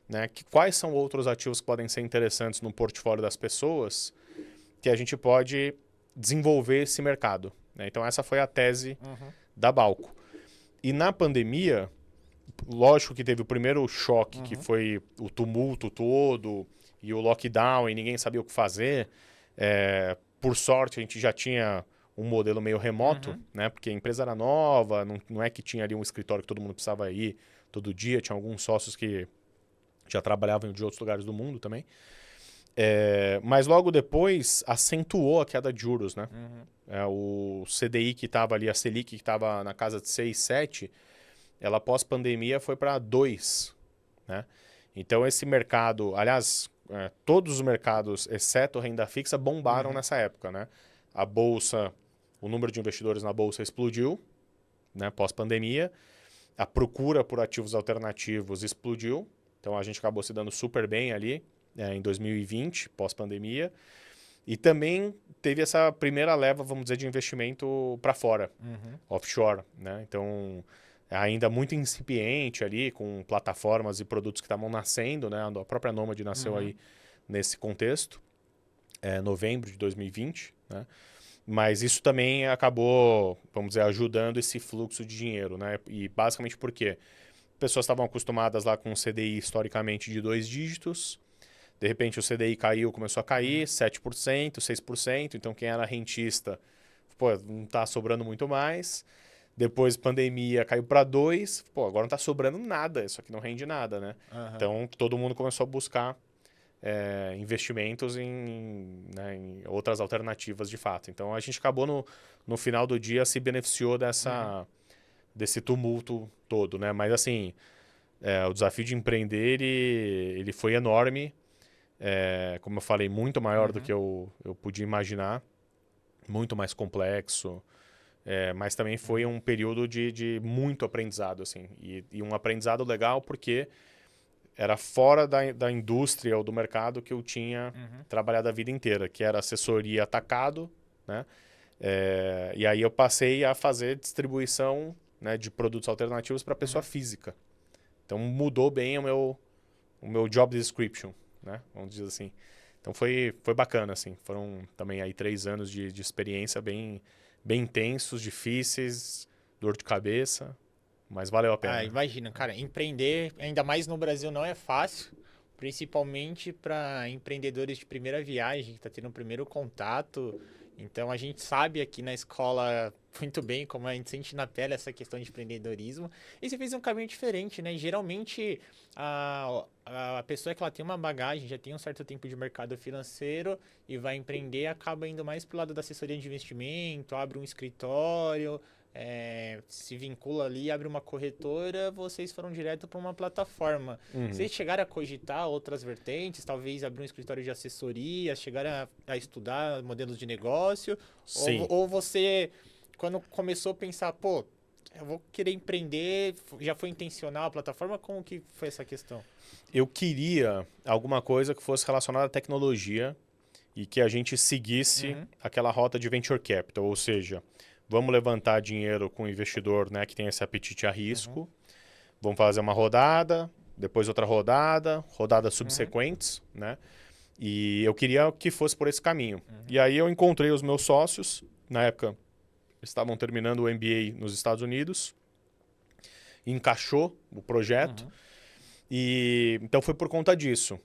B: Né? Quais são outros ativos que podem ser interessantes no portfólio das pessoas que a gente pode desenvolver esse mercado, né? Então essa foi a tese da Balco. E na pandemia, lógico que teve o primeiro choque, que foi o tumulto todo e o lockdown e ninguém sabia o que fazer. Por sorte, a gente já tinha um modelo meio remoto, né? Porque a empresa era nova, não é que tinha ali um escritório que todo mundo precisava ir todo dia, tinha alguns sócios que já trabalhavam de outros lugares do mundo também. Mas logo depois acentuou a queda de juros, né? O CDI que estava ali, a Selic que estava na casa de 6, 7, ela pós-pandemia foi para 2, né? Então esse mercado, aliás, todos os mercados, exceto renda fixa, bombaram nessa época, né? A bolsa, o número de investidores na bolsa explodiu, né? Pós-pandemia. A procura por ativos alternativos explodiu. Então a gente acabou se dando super bem ali em 2020, pós-pandemia. E também teve essa primeira leva, vamos dizer, de investimento para fora, offshore, né? Então, ainda muito incipiente ali, com plataformas e produtos que estavam nascendo, né? A própria Nomad nasceu aí nesse contexto, novembro de 2020, né? Mas isso também acabou, vamos dizer, ajudando esse fluxo de dinheiro, né? E basicamente por quê? Pessoas estavam acostumadas lá com um CDI historicamente de 2 dígitos, de repente o CDI caiu, começou a cair, 7%, 6%, então quem era rentista, pô, não está sobrando muito mais. Depois pandemia caiu para 2%, pô, agora não está sobrando nada, isso aqui não rende nada, né? Então todo mundo começou a buscar investimentos né, em outras alternativas de fato. Então a gente acabou no final do dia se beneficiou desse tumulto todo, né? Mas assim, o desafio de empreender ele foi enorme. Como eu falei, muito maior do que eu podia imaginar, muito mais complexo, mas também foi um período de muito aprendizado, assim, e um aprendizado legal porque era fora da indústria ou do mercado que eu tinha trabalhado a vida inteira, que era assessoria atacado, né? E aí eu passei a fazer distribuição, né, de produtos alternativos para pessoa física. Então mudou bem o meu job description, né? Vamos dizer assim. Então foi bacana, assim. Foram também aí 3 anos de experiência bem intensos, difíceis, dor de cabeça, mas valeu a pena.
A: Imagina, cara, empreender, ainda mais no Brasil, não é fácil, principalmente para empreendedores de primeira viagem, que tá tendo o primeiro contato. Então a gente sabe aqui na escola muito bem como a gente sente na pele essa questão de empreendedorismo. E você fez um caminho diferente, né? Geralmente a pessoa que ela tem uma bagagem, já tem um certo tempo de mercado financeiro e vai empreender, acaba indo mais pro lado da assessoria de investimento, abre um escritório, se vincula ali, abre uma corretora, vocês foram direto para uma plataforma. Vocês chegaram a cogitar outras vertentes, talvez abrir um escritório de assessoria, chegaram a estudar modelos de negócio?
B: Sim.
A: Ou você, quando começou a pensar, pô, eu vou querer empreender, já foi intencional a plataforma? Como que foi essa questão?
B: Eu queria alguma coisa que fosse relacionada à tecnologia e que a gente seguisse aquela rota de venture capital, ou seja, vamos levantar dinheiro com o investidor, né, que tem esse apetite a risco, vamos fazer uma rodada, depois outra rodada, rodadas subsequentes, né? E eu queria que fosse por esse caminho. E aí eu encontrei os meus sócios, na época eles estavam terminando o MBA nos Estados Unidos, encaixou o projeto, e então foi por conta disso.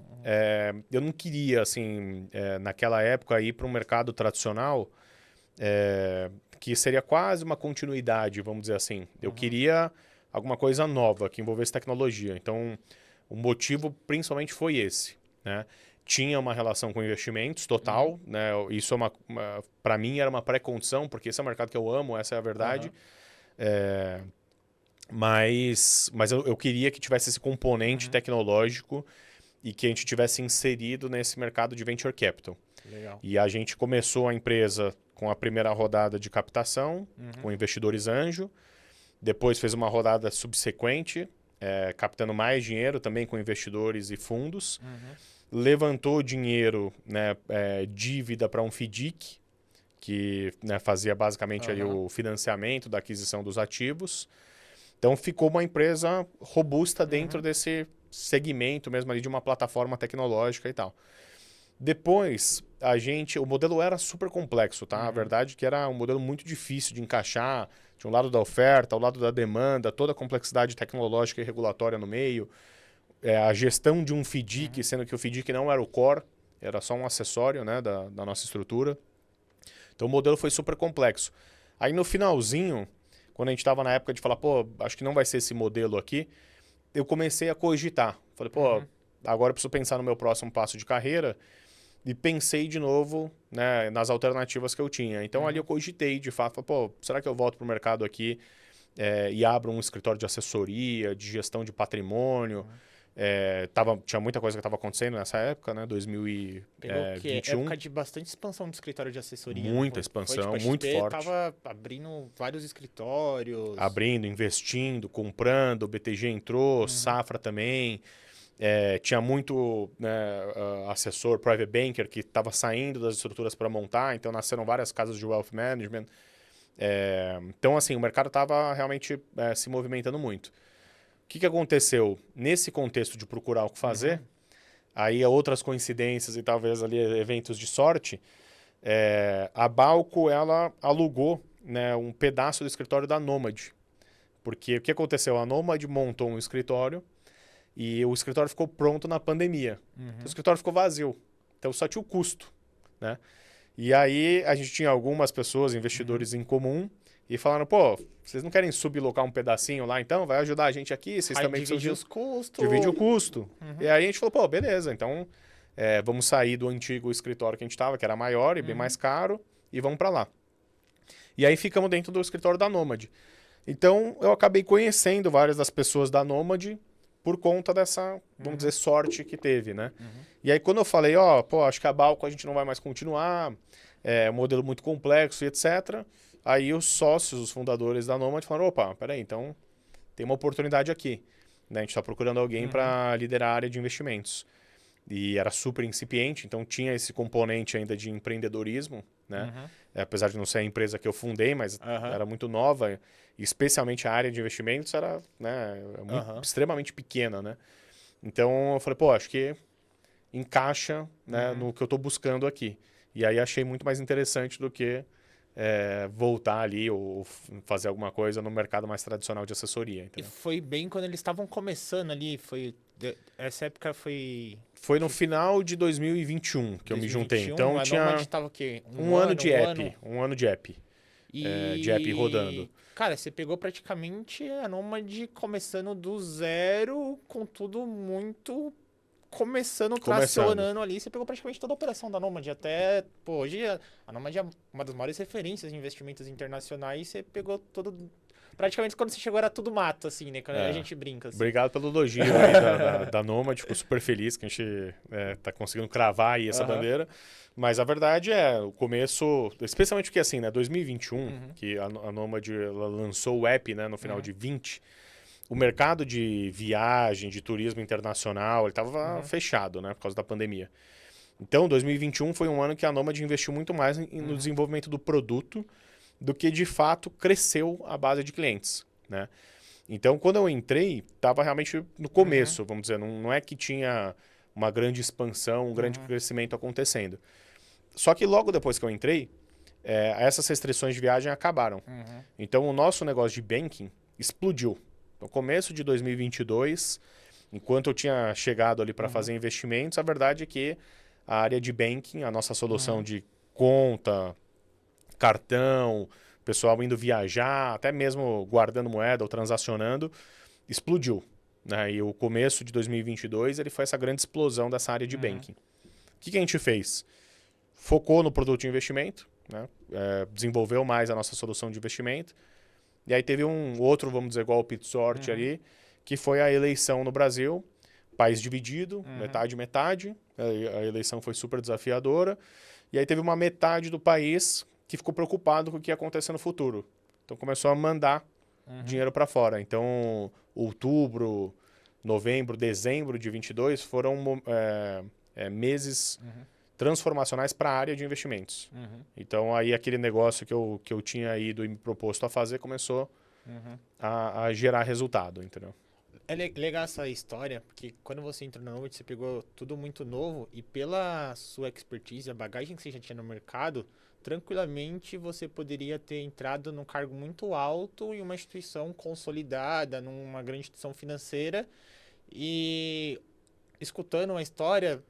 B: Eu não queria, assim, naquela época, ir para um mercado tradicional, que seria quase uma continuidade, vamos dizer assim. Eu queria alguma coisa nova, que envolvesse tecnologia. Então, o motivo principalmente foi esse, né? Tinha uma relação com investimentos total, né? Isso para mim era uma pré-condição, porque esse é um mercado que eu amo, essa é a verdade. Mas eu queria que tivesse esse componente tecnológico e que a gente tivesse inserido nesse mercado de venture capital.
A: Legal.
B: E a gente começou a empresa com a primeira rodada de captação, com investidores anjo. Depois fez uma rodada subsequente, captando mais dinheiro também com investidores e fundos. Levantou dinheiro, né, dívida para um FDIC, que, né, fazia basicamente ali o financiamento da aquisição dos ativos. Então ficou uma empresa robusta dentro desse segmento mesmo ali de uma plataforma tecnológica e tal. Depois, o modelo era super complexo, tá? A verdade é que era um modelo muito difícil de encaixar. Tinha um lado da oferta, o lado da demanda, toda a complexidade tecnológica e regulatória no meio. A gestão de um FDIC, sendo que o FDIC não era o core, era só um acessório, né, da nossa estrutura. Então o modelo foi super complexo. Aí no finalzinho, quando a gente estava na época de falar, pô, acho que não vai ser esse modelo aqui, eu comecei a cogitar. Falei, pô, agora eu preciso pensar no meu próximo passo de carreira. E pensei de novo, né, nas alternativas que eu tinha. Então ali eu cogitei de fato, falei, pô, será que eu volto para o mercado aqui e abro um escritório de assessoria, de gestão de patrimônio? Tinha muita coisa que estava acontecendo nessa época, né, 2021.
A: Época de bastante expansão do escritório de assessoria.
B: Muita
A: Né?
B: expansão,
A: foi, tipo,
B: muito forte.
A: Tava abrindo vários escritórios.
B: Abrindo, investindo, comprando, o BTG entrou, Safra também. Tinha muito, né, assessor, private banker, que estava saindo das estruturas para montar, então nasceram várias casas de wealth management. Então, assim, o mercado estava realmente se movimentando muito. O que aconteceu? Nesse contexto de procurar o que fazer, aí outras coincidências e talvez ali eventos de sorte, a Balco, ela alugou, né, um pedaço do escritório da Nomad. Porque o que aconteceu? A Nomad montou um escritório e o escritório ficou pronto na pandemia. Então, o escritório ficou vazio. Então só tinha o custo, né? E aí a gente tinha algumas pessoas, investidores em comum, e falaram, pô, vocês não querem sublocar um pedacinho lá então? Vai ajudar a gente aqui, vocês
A: Aí
B: também
A: dividir
B: precisam
A: os custos.
B: divide o custo. E aí a gente falou, pô, beleza, então vamos sair do antigo escritório que a gente estava, que era maior e bem mais caro, e vamos para lá. E aí ficamos dentro do escritório da Nomad. Então eu acabei conhecendo várias das pessoas da Nomad por conta dessa, vamos dizer, sorte que teve, né? E aí quando eu falei, ó, pô, acho que a Balco a gente não vai mais continuar, um modelo muito complexo e etc. Aí os sócios, os fundadores da Nomad falaram, opa, peraí, então tem uma oportunidade aqui. Né? A gente está procurando alguém para liderar a área de investimentos. E era super incipiente, então tinha esse componente ainda de empreendedorismo, né? Apesar de não ser a empresa que eu fundei, mas era muito nova, e especialmente a área de investimentos era, né, extremamente pequena, né? Então eu falei, pô, acho que encaixa, né, no que eu estou buscando aqui. E aí achei muito mais interessante do que voltar ali ou fazer alguma coisa no mercado mais tradicional de assessoria.
A: E
B: Entendeu?
A: foi bem quando eles estavam começando ali, essa época foi...
B: Foi no final de 2021 que eu me juntei. Então
A: a
B: tinha
A: Nomad tava o quê?
B: um ano de app. Um ano de app. De app rodando.
A: Cara, você pegou praticamente a Nomad começando do zero, com tudo muito tracionando ali. Você pegou praticamente toda a operação da Nomad. Até, pô, hoje a Nomad é uma das maiores referências de investimentos internacionais. Você pegou todo... Praticamente quando você chegou era tudo mato, assim, né? Quando a gente brinca. Assim.
B: Obrigado pelo elogio aí da Nomad. Fico super feliz que a gente tá conseguindo cravar aí essa bandeira. Mas a verdade o começo, especialmente porque assim, né, 2021, que a Nomad ela lançou o app, né, no final de 20, o mercado de viagem, de turismo internacional, ele estava fechado, né, por causa da pandemia. Então, 2021 foi um ano que a Nomad investiu muito mais no desenvolvimento do produto do que, de fato, cresceu a base de clientes, né? Então, quando eu entrei, estava realmente no começo, vamos dizer, não é que tinha uma grande expansão, um grande crescimento acontecendo. Só que logo depois que eu entrei, essas restrições de viagem acabaram. Então, o nosso negócio de banking explodiu. No começo de 2022, enquanto eu tinha chegado ali para fazer investimentos, a verdade é que a área de banking, a nossa solução de conta, cartão, pessoal indo viajar, até mesmo guardando moeda ou transacionando, explodiu. Né? E o começo de 2022 ele foi essa grande explosão dessa área de banking. O que a gente fez? Focou no produto de investimento, né? Desenvolveu mais a nossa solução de investimento. E aí teve um outro, vamos dizer, golpe de sorte ali, que foi a eleição no Brasil, país dividido, metade. A eleição foi super desafiadora. E aí teve uma metade do país que ficou preocupado com o que ia acontecer no futuro. Então começou a mandar dinheiro para fora. Então, outubro, novembro, dezembro de 22 foram meses transformacionais para a área de investimentos. Então, aí aquele negócio que eu tinha ido e me proposto a fazer começou a gerar resultado, entendeu?
A: É legal essa história, porque quando você entrou na Nomad, você pegou tudo muito novo e pela sua expertise, a bagagem que você já tinha no mercado, tranquilamente você poderia ter entrado num cargo muito alto em uma instituição consolidada, numa grande instituição financeira. E escutando uma história,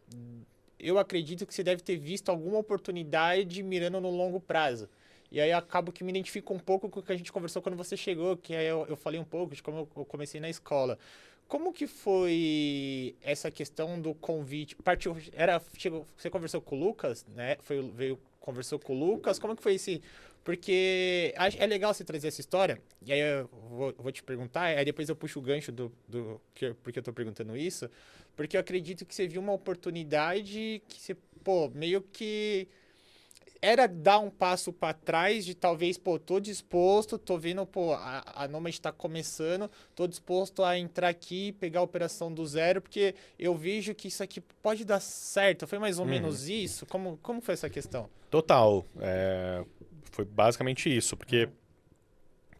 A: eu acredito que você deve ter visto alguma oportunidade mirando no longo prazo. E aí eu acabo que me identifico um pouco com o que a gente conversou quando você chegou, que aí eu falei um pouco de como eu comecei na escola. Como que foi essa questão do convite? Você conversou com o Lucas, né? Conversou com o Lucas, como que foi esse... Porque é legal você trazer essa história, e aí eu vou te perguntar, aí depois eu puxo o gancho porque eu tô perguntando isso, porque eu acredito que você viu uma oportunidade que você, pô, meio que... era dar um passo para trás de talvez, pô, tô disposto, tô vendo, pô, a Nomad tá começando, tô disposto a entrar aqui, pegar a operação do zero, porque eu vejo que isso aqui pode dar certo. Foi mais ou menos isso? Como foi essa questão?
B: Total. Foi basicamente isso, porque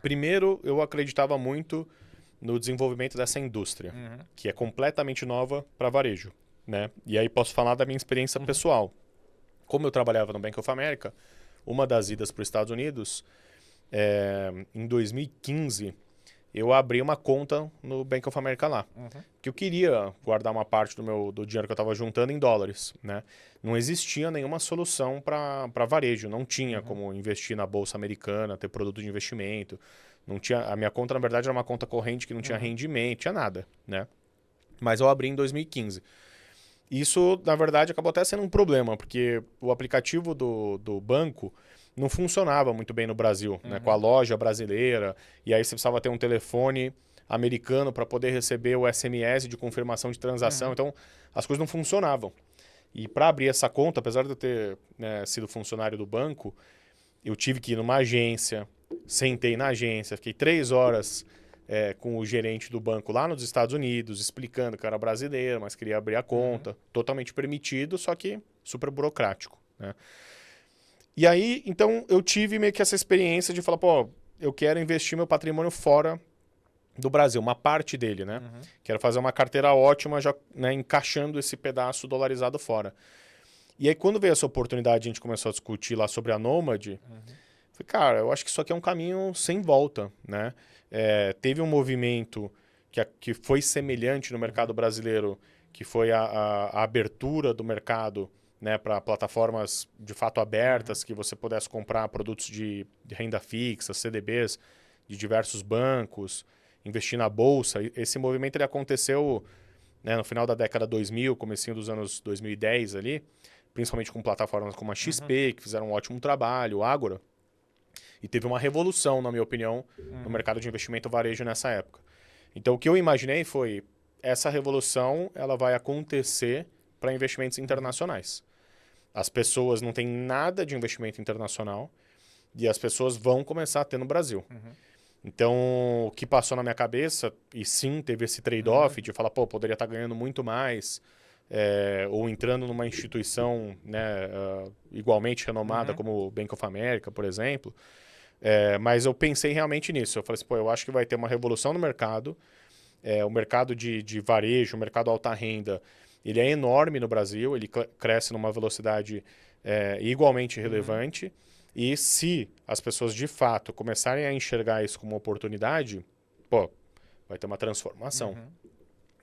B: primeiro eu acreditava muito no desenvolvimento dessa indústria, que é completamente nova para varejo, né? E aí posso falar da minha experiência pessoal. Como eu trabalhava no Bank of America, uma das idas para os Estados Unidos, em 2015, eu abri uma conta no Bank of America lá. Que eu queria guardar uma parte do dinheiro que eu estava juntando em dólares, né? Não existia nenhuma solução para varejo. Não tinha como investir na Bolsa Americana, ter produto de investimento. Não tinha, a minha conta, na verdade, era uma conta corrente que não tinha rendimento, tinha nada, né? Mas eu abri em 2015. Isso, na verdade, acabou até sendo um problema, porque o aplicativo do banco não funcionava muito bem no Brasil, né? Com a loja brasileira, e aí você precisava ter um telefone americano para poder receber o SMS de confirmação de transação, então as coisas não funcionavam. E para abrir essa conta, apesar de eu ter, né, sido funcionário do banco, eu tive que ir numa agência, sentei na agência, fiquei 3 horas com o gerente do banco lá nos Estados Unidos, explicando que eu era brasileiro, mas queria abrir a conta. Totalmente permitido, só que super burocrático, né? E aí, então, eu tive meio que essa experiência de falar, pô, eu quero investir meu patrimônio fora do Brasil, uma parte dele, né? Quero fazer uma carteira ótima, já, né, encaixando esse pedaço dolarizado fora. E aí, quando veio essa oportunidade, a gente começou a discutir lá sobre a Nomad, falei, cara, eu acho que isso aqui é um caminho sem volta, né? Teve um movimento que foi semelhante no mercado brasileiro, que foi a abertura do mercado, né, para plataformas de fato abertas, que você pudesse comprar produtos de renda fixa, CDBs de diversos bancos, investir na bolsa. Esse movimento ele aconteceu, né, no final da década 2000, comecinho dos anos 2010 ali, principalmente com plataformas como a XP, que fizeram um ótimo trabalho, o Ágora. E teve uma revolução, na minha opinião, no mercado de investimento varejo nessa época. Então, o que eu imaginei foi, essa revolução ela vai acontecer para investimentos internacionais. As pessoas não têm nada de investimento internacional e as pessoas vão começar a ter no Brasil. Então, o que passou na minha cabeça, e sim, teve esse trade-off de falar, pô, poderia estar ganhando muito mais, ou entrando numa instituição, né, igualmente renomada como o Bank of America, por exemplo. Mas eu pensei realmente nisso. Eu falei assim, pô, eu acho que vai ter uma revolução no mercado. O mercado de varejo, o mercado alta renda, ele é enorme no Brasil, ele cresce numa velocidade igualmente relevante. E se as pessoas de fato começarem a enxergar isso como uma oportunidade, pô, vai ter uma transformação.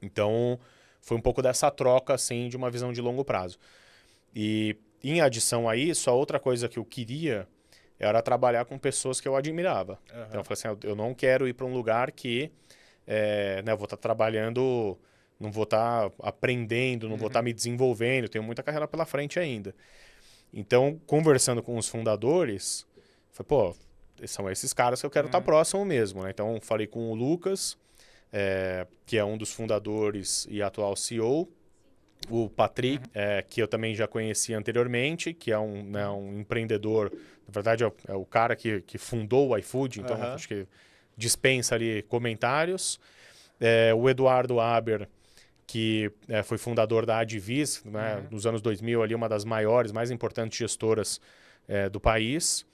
B: Então, foi um pouco dessa troca, assim, de uma visão de longo prazo. E, em adição a isso, a outra coisa que eu queria era trabalhar com pessoas que eu admirava. Então, eu falei assim, eu não quero ir para um lugar que né, eu vou estar trabalhando, não vou estar aprendendo, não vou estar me desenvolvendo, tenho muita carreira pela frente ainda. Então, conversando com os fundadores, falei, pô, são esses caras que eu quero estar próximo mesmo, né? Então, falei com o Lucas, que é um dos fundadores e atual CEO, o Patrick, que eu também já conhecia anteriormente, que é um empreendedor, na verdade é o cara que fundou o iFood, então acho que dispensa ali comentários. O Eduardo Aber, que foi fundador da Advis, né, nos anos 2000, ali, uma das maiores, mais importantes gestoras do país.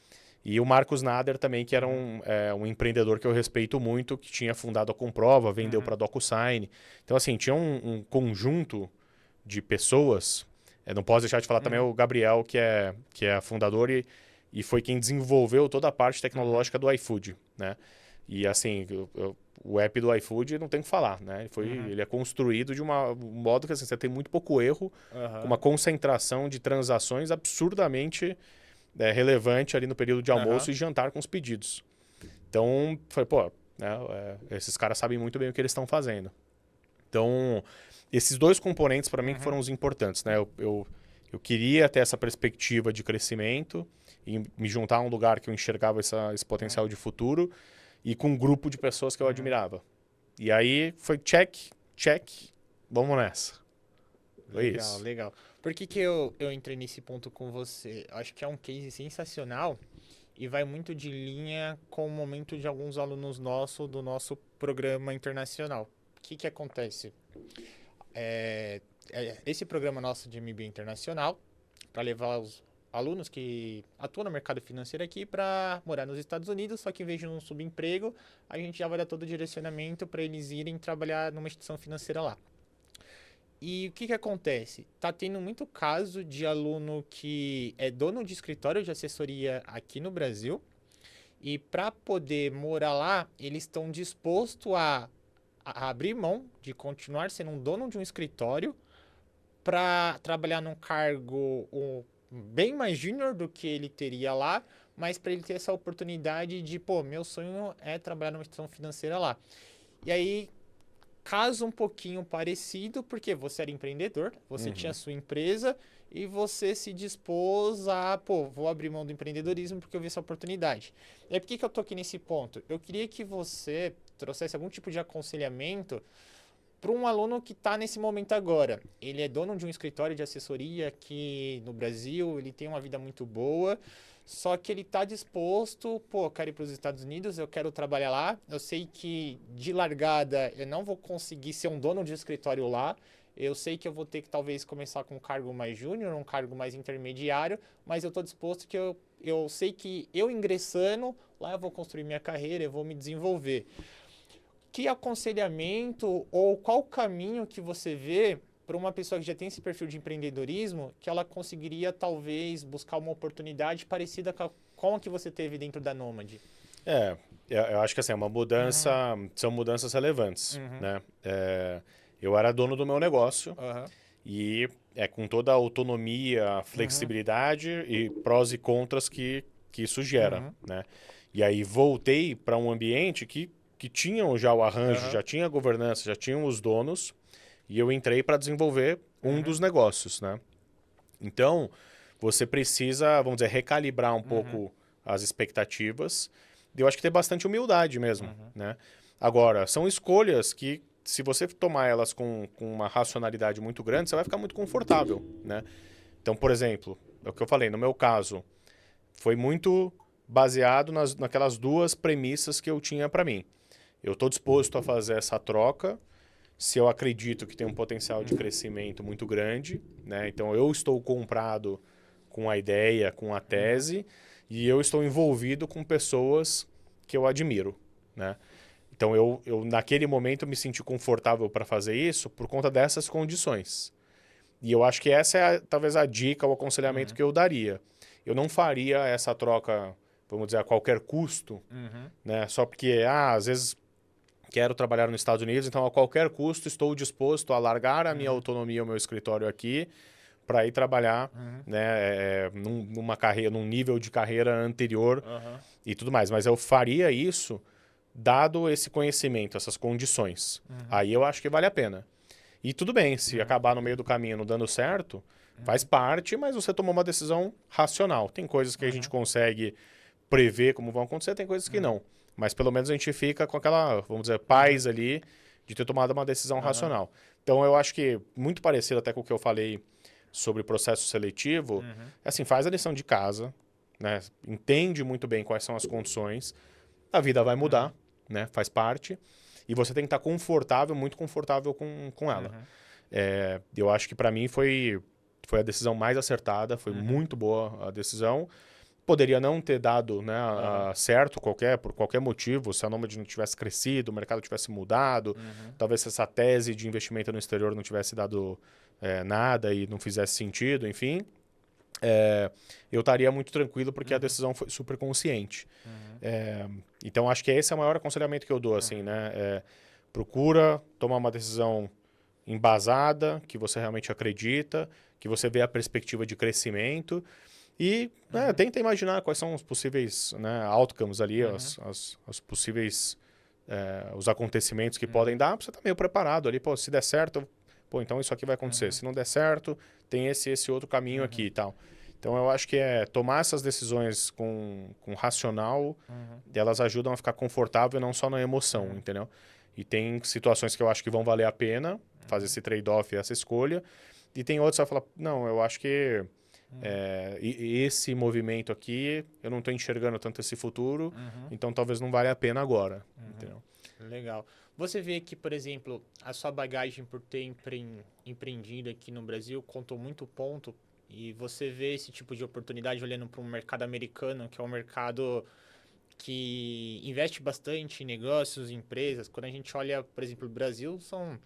B: E o Marcos Nader também, que era um empreendedor que eu respeito muito, que tinha fundado a Comprova, vendeu para a DocuSign. Então, assim, tinha um conjunto de pessoas. Não posso deixar de falar também o Gabriel, que é fundador e foi quem desenvolveu toda a parte tecnológica do iFood, né? E assim, o app do iFood não tem o que falar, né? Ele é construído de um modo que assim, você tem muito pouco erro, com uma concentração de transações absurdamente relevante ali no período de almoço e jantar com os pedidos. Então, falei, pô, né, esses caras sabem muito bem o que eles estão fazendo. Então, esses dois componentes para mim que foram os importantes, né? Eu queria ter essa perspectiva de crescimento e me juntar a um lugar que eu enxergava esse potencial de futuro e com um grupo de pessoas que eu admirava. E aí foi check, vamos nessa. Foi
A: Legal,
B: isso.
A: legal. Por que que eu entrei nesse ponto com você? Eu acho que é um case sensacional e vai muito de linha com o momento de alguns alunos nossos do nosso programa internacional. O que que acontece? Esse programa nosso de MBA internacional, para levar os alunos que atuam no mercado financeiro aqui para morar nos Estados Unidos, só que em vez de um subemprego, a gente já vai dar todo o direcionamento para eles irem trabalhar numa instituição financeira lá. E o que que acontece? Tá tendo muito caso de aluno que é dono de escritório de assessoria aqui no Brasil e para poder morar lá, eles estão dispostos a abrir mão de continuar sendo um dono de um escritório para trabalhar num cargo bem mais júnior do que ele teria lá, mas para ele ter essa oportunidade de, pô, meu sonho é trabalhar numa instituição financeira lá. E aí, caso um pouquinho parecido, porque você era empreendedor, você tinha a sua empresa e você se dispôs a, pô, vou abrir mão do empreendedorismo porque eu vi essa oportunidade. E aí, por que que eu tô aqui nesse ponto? Eu queria que você trouxesse algum tipo de aconselhamento para um aluno que está nesse momento agora. Ele é dono de um escritório de assessoria aqui no Brasil, ele tem uma vida muito boa, só que ele está disposto, pô, eu quero ir para os Estados Unidos, eu quero trabalhar lá. Eu sei que de largada eu não vou conseguir ser um dono de escritório lá. Eu sei que eu vou ter que talvez começar com um cargo mais júnior, um cargo mais intermediário, mas eu estou disposto que eu sei que eu ingressando lá eu vou construir minha carreira, eu vou me desenvolver. Que aconselhamento ou qual caminho que você vê para uma pessoa que já tem esse perfil de empreendedorismo que ela conseguiria talvez buscar uma oportunidade parecida com a que você teve dentro da Nômade?
B: Eu acho que assim, é uma mudança, são mudanças relevantes, né? Eu era dono do meu negócio e com toda a autonomia, flexibilidade e prós e contras que isso gera, né? E aí voltei para um ambiente que tinham já o arranjo, já tinha a governança, já tinham os donos, e eu entrei para desenvolver um dos negócios, né? Então, você precisa, vamos dizer, recalibrar um pouco as expectativas. E eu acho que ter bastante humildade mesmo, né? Agora, são escolhas que, se você tomar elas com uma racionalidade muito grande, você vai ficar muito confortável, né? Então, por exemplo, é o que eu falei, no meu caso, foi muito baseado naquelas duas premissas que eu tinha para mim. Eu estou disposto a fazer essa troca se eu acredito que tem um potencial de crescimento muito grande, né? Então, eu estou comprado com a ideia, com a tese, e eu estou envolvido com pessoas que eu admiro, né? Então, eu naquele momento me senti confortável para fazer isso por conta dessas condições. E eu acho que essa é talvez a dica, o aconselhamento que eu daria. Eu não faria essa troca, vamos dizer, a qualquer custo, né? Só porque, às vezes quero trabalhar nos Estados Unidos, então a qualquer custo estou disposto a largar a minha autonomia, o meu escritório aqui, para ir trabalhar, né, numa carreira, num nível de carreira anterior e tudo mais. Mas eu faria isso dado esse conhecimento, essas condições. Aí eu acho que vale a pena. E tudo bem, se acabar no meio do caminho não dando certo, faz parte, mas você tomou uma decisão racional. Tem coisas que a gente consegue prever como vão acontecer, tem coisas que não. Mas pelo menos a gente fica com aquela, vamos dizer, paz ali de ter tomado uma decisão racional. Então eu acho que, muito parecido até com o que eu falei sobre processo seletivo, assim, faz a lição de casa, né? Entende muito bem quais são as condições, a vida vai mudar, né? Faz parte, e você tem que estar confortável, muito confortável com ela. Eu acho que para mim foi a decisão mais acertada, foi muito boa a decisão. Poderia não ter dado, né, certo por qualquer motivo, se a Nômade não tivesse crescido, o mercado tivesse mudado, talvez essa tese de investimento no exterior não tivesse dado nada e não fizesse sentido, enfim. Eu estaria muito tranquilo porque a decisão foi super consciente. Então, acho que esse é o maior aconselhamento que eu dou, assim, né? Procura tomar uma decisão embasada, que você realmente acredita, que você vê a perspectiva de crescimento e tenta imaginar quais são os possíveis, né, outcomes ali, as possíveis os acontecimentos que podem dar, para você estar meio preparado ali. Pô, se der certo, pô, então isso aqui vai acontecer. Se não der certo, tem esse outro caminho aqui e tal. Então, eu acho que tomar essas decisões com racional, elas ajudam a ficar confortável e não só na emoção, entendeu? E tem situações que eu acho que vão valer a pena fazer esse trade-off e essa escolha. E tem outros que vai falar, não, eu acho que esse movimento aqui, eu não estou enxergando tanto esse futuro, então talvez não valha a pena agora. Entendeu?
A: Legal. Você vê que, por exemplo, a sua bagagem por ter empreendido aqui no Brasil contou muito ponto, e você vê esse tipo de oportunidade olhando para um mercado americano, que é um mercado que investe bastante em negócios, em empresas. Quando a gente olha, por exemplo, o Brasil, são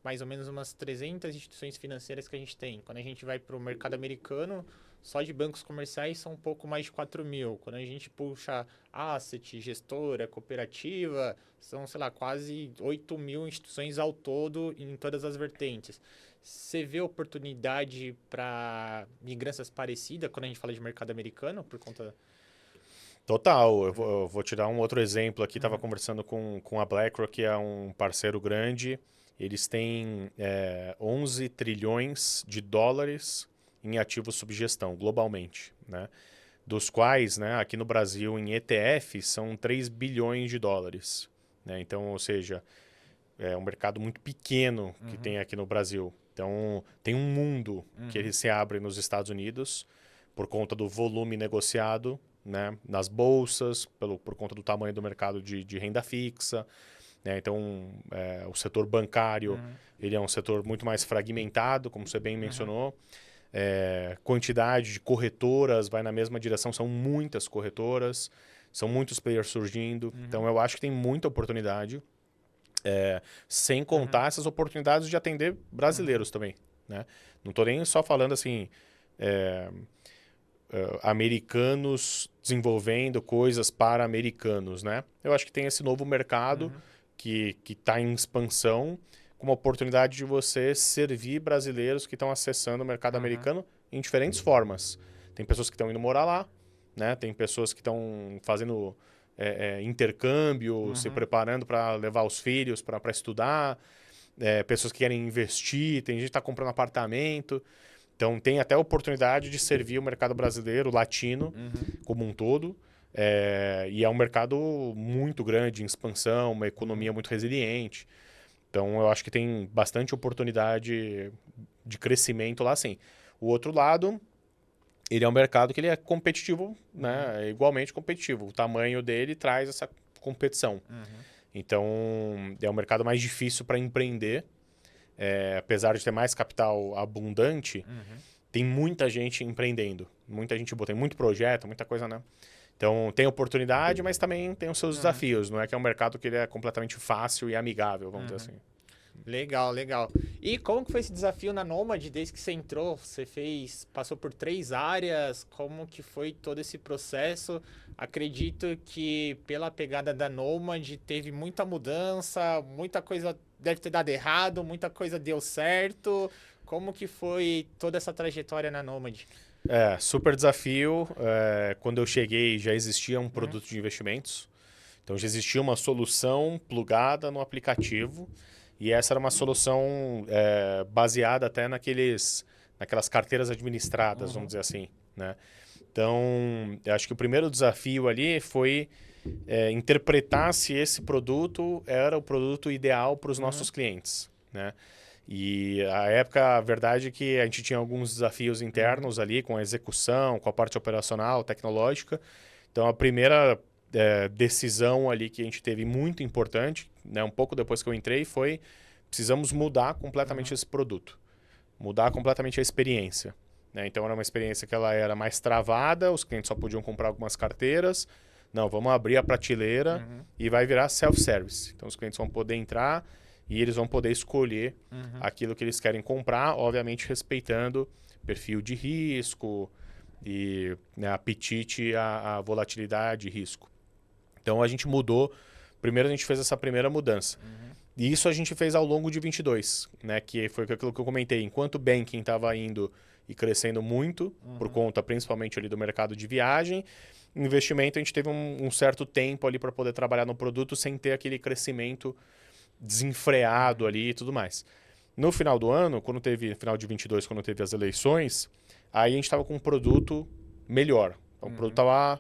A: mais ou menos umas 300 instituições financeiras que a gente tem. Quando a gente vai para o mercado americano, só de bancos comerciais são um pouco mais de 4.000. Quando a gente puxa asset, gestora, cooperativa, são, sei lá, quase 8.000 instituições ao todo em todas as vertentes. Você vê oportunidade para migrâncias parecidas quando a gente fala de mercado americano, por conta...
B: Total. Eu vou te dar um outro exemplo aqui. Estava conversando com a BlackRock, que é um parceiro grande. Eles têm 11 trilhões de dólares em ativos sob gestão, globalmente, né? Dos quais, né, aqui no Brasil, em ETF, são 3 bilhões de dólares. Né? Então, ou seja, é um mercado muito pequeno que tem aqui no Brasil. Então, tem um mundo que ele se abre nos Estados Unidos por conta do volume negociado, né, nas bolsas, por conta do tamanho do mercado de renda fixa. Né? Então, o setor bancário ele é um setor muito mais fragmentado, como você bem mencionou. Quantidade de corretoras vai na mesma direção, são muitas corretoras, são muitos players surgindo. Então, eu acho que tem muita oportunidade, sem contar essas oportunidades de atender brasileiros também. Né? Não estou nem só falando assim... americanos desenvolvendo coisas para americanos, né? Eu acho que tem esse novo mercado que está em expansão, com uma oportunidade de você servir brasileiros que estão acessando o mercado americano em diferentes formas. Tem pessoas que estão indo morar lá, né? Tem pessoas que estão fazendo intercâmbio, se preparando para levar os filhos para estudar, pessoas que querem investir, tem gente que está comprando apartamento. Então, tem até a oportunidade de servir o mercado brasileiro, latino, como um todo. E é um mercado muito grande, em expansão, uma economia muito resiliente. Então, eu acho que tem bastante oportunidade de crescimento lá, sim. O outro lado, ele é um mercado que ele é competitivo, né? É igualmente competitivo. O tamanho dele traz essa competição. Então, é um mercado mais difícil para empreender. Apesar de ter mais capital abundante, tem muita gente empreendendo. Muita gente tem muito projeto, muita coisa, né? Então, tem oportunidade, mas também tem os seus desafios. Não é que é um mercado que ele é completamente fácil e amigável, vamos dizer assim.
A: Legal, legal. E como que foi esse desafio na Nomad desde que você entrou? Você passou por 3 áreas, como que foi todo esse processo? Acredito que pela pegada da Nomad teve muita mudança, muita coisa deve ter dado errado, muita coisa deu certo. Como que foi toda essa trajetória na Nomad?
B: Super desafio. Quando eu cheguei já existia um produto de investimentos. Então já existia uma solução plugada no aplicativo. E essa era uma solução baseada até naquelas carteiras administradas, vamos dizer assim. Né? Então, eu acho que o primeiro desafio ali foi interpretar se esse produto era o produto ideal para os nossos clientes. Né? E a época, a verdade é que a gente tinha alguns desafios internos ali com a execução, com a parte operacional, tecnológica. Então, a primeira decisão ali que a gente teve muito importante, né, um pouco depois que eu entrei, foi precisamos mudar completamente esse produto. Mudar completamente a experiência. Né? Então, era uma experiência que ela era mais travada, os clientes só podiam comprar algumas carteiras. Não, vamos abrir a prateleira e vai virar self-service. Então, os clientes vão poder entrar e eles vão poder escolher aquilo que eles querem comprar, obviamente respeitando perfil de risco e, né, apetite à volatilidade e risco. Então, a gente mudou. Primeiro, a gente fez essa primeira mudança. E isso a gente fez ao longo de 22, né? Que foi aquilo que eu comentei. Enquanto o banking estava indo e crescendo muito, por conta principalmente ali do mercado de viagem, investimento a gente teve um certo tempo ali para poder trabalhar no produto sem ter aquele crescimento desenfreado ali e tudo mais. No final do ano, final de 22, quando teve as eleições, aí a gente estava com um produto melhor. Então, o produto estava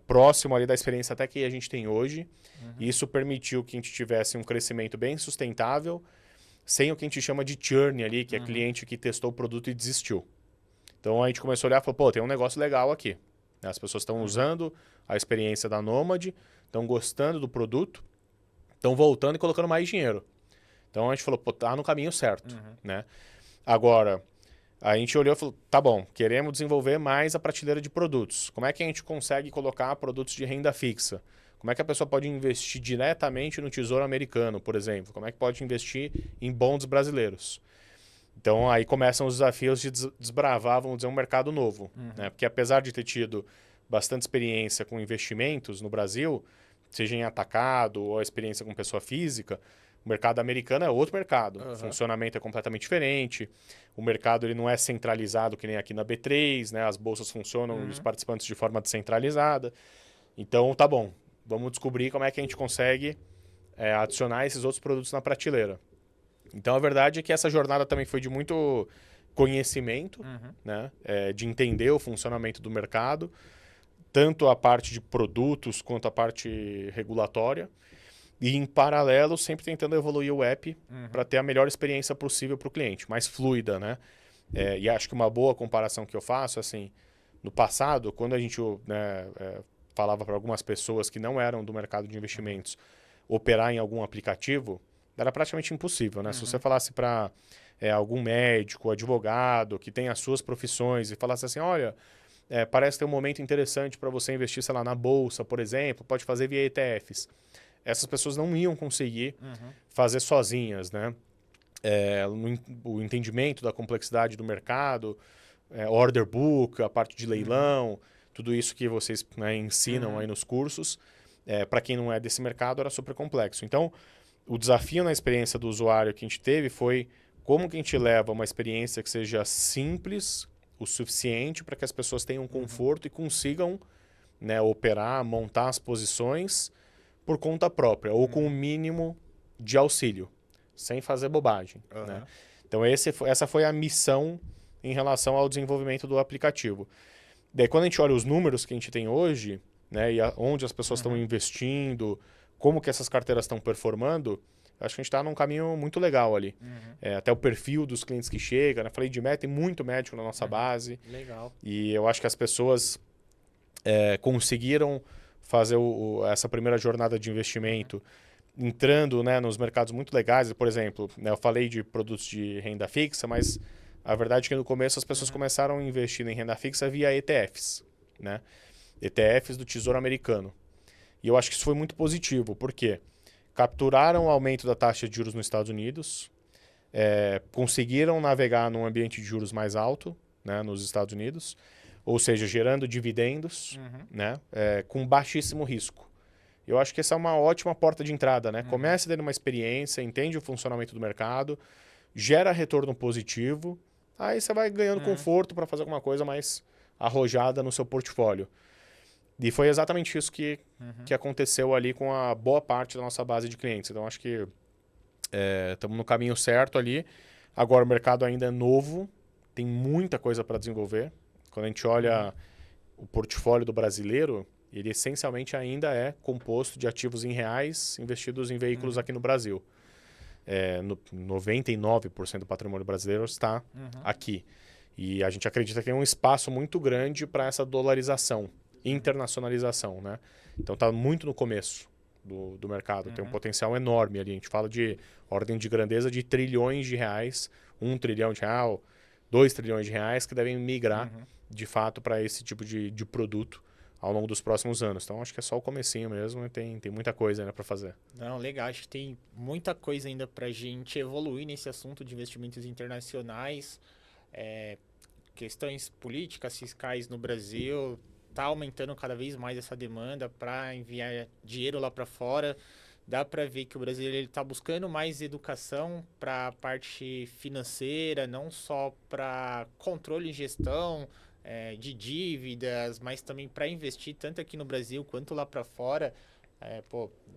B: próximo ali da experiência até que a gente tem hoje. E isso permitiu que a gente tivesse um crescimento bem sustentável, sem o que a gente chama de churn ali, que é cliente que testou o produto e desistiu. Então a gente começou a olhar e falou, pô, tem um negócio legal aqui. As pessoas estão usando a experiência da Nomad, estão gostando do produto, estão voltando e colocando mais dinheiro. Então a gente falou, pô, tá no caminho certo, né? Agora, a gente olhou e falou, tá bom, queremos desenvolver mais a prateleira de produtos. Como é que a gente consegue colocar produtos de renda fixa? Como é que a pessoa pode investir diretamente no Tesouro Americano, por exemplo? Como é que pode investir em bonds brasileiros? Então aí começam os desafios de desbravar, vamos dizer, um mercado novo. Né? Porque apesar de ter tido bastante experiência com investimentos no Brasil, seja em atacado ou a experiência com pessoa física, o mercado americano é outro mercado. O funcionamento é completamente diferente. O mercado ele não é centralizado que nem aqui na B3, né? As bolsas funcionam e os participantes de forma descentralizada. Então, tá bom. Vamos descobrir como é que a gente consegue adicionar esses outros produtos na prateleira. Então, a verdade é que essa jornada também foi de muito conhecimento, né? De entender o funcionamento do mercado, tanto a parte de produtos quanto a parte regulatória. E, em paralelo, sempre tentando evoluir o app para ter a melhor experiência possível para o cliente, mais fluida, né? E acho que uma boa comparação que eu faço, assim, no passado, quando a gente falava para algumas pessoas que não eram do mercado de investimentos operar em algum aplicativo, era praticamente impossível, né? Se você falasse para algum médico, advogado, que tem as suas profissões e falasse assim, olha, parece ter um momento interessante para você investir, sei lá, na bolsa, por exemplo, pode fazer via ETFs. Essas pessoas não iam conseguir fazer sozinhas, né? O entendimento da complexidade do mercado, order book, a parte de leilão, tudo isso que vocês ensinam aí nos cursos, para quem não é desse mercado era super complexo. Então, o desafio na experiência do usuário que a gente teve foi como que a gente leva uma experiência que seja simples o suficiente para que as pessoas tenham conforto e consigam, né, operar, montar as posições por conta própria, ou com o mínimo de auxílio, sem fazer bobagem. Né? Então, essa foi a missão em relação ao desenvolvimento do aplicativo. Daí, quando a gente olha os números que a gente tem hoje, né, e onde as pessoas estão investindo, como que essas carteiras estão performando, acho que a gente está num caminho muito legal ali. Até o perfil dos clientes que chegam, né? Falei de médico, tem muito médico na nossa base.
A: Legal.
B: E eu acho que as pessoas conseguiram fazer essa primeira jornada de investimento entrando, né, nos mercados muito legais. Por exemplo, né, eu falei de produtos de renda fixa, mas a verdade é que no começo as pessoas começaram a investir em renda fixa via ETFs, né? ETFs do Tesouro Americano. E eu acho que isso foi muito positivo, porque capturaram o aumento da taxa de juros nos Estados Unidos, conseguiram navegar num ambiente de juros mais alto, né, nos Estados Unidos, ou seja, gerando dividendos, né, com baixíssimo risco. Eu acho que essa é uma ótima porta de entrada, né? Comece tendo uma experiência, entende o funcionamento do mercado, gera retorno positivo, aí você vai ganhando conforto para fazer alguma coisa mais arrojada no seu portfólio. E foi exatamente isso que aconteceu ali com a boa parte da nossa base de clientes. Então, acho que estamos no caminho certo ali. Agora, o mercado ainda é novo, tem muita coisa para desenvolver. Quando a gente olha o portfólio do brasileiro, ele essencialmente ainda é composto de ativos em reais investidos em veículos aqui no Brasil. 99% do patrimônio brasileiro está aqui. E a gente acredita que tem um espaço muito grande para essa dolarização, internacionalização, né? Então está muito no começo do mercado, tem um potencial enorme ali. A gente fala de ordem de grandeza de trilhões de reais, 1 trilhão de real, 2 trilhões de reais que devem migrar de fato para esse tipo de produto ao longo dos próximos anos. Então acho que é só o comecinho mesmo, e tem muita coisa ainda para fazer.
A: Não, legal, acho que tem muita coisa ainda para a gente evoluir nesse assunto de investimentos internacionais, questões políticas, fiscais no Brasil. Está aumentando cada vez mais essa demanda para enviar dinheiro lá para fora. Dá para ver que o brasileiro está buscando mais educação para a parte financeira, não só para controle e gestão de dívidas, mas também para investir tanto aqui no Brasil quanto lá para fora.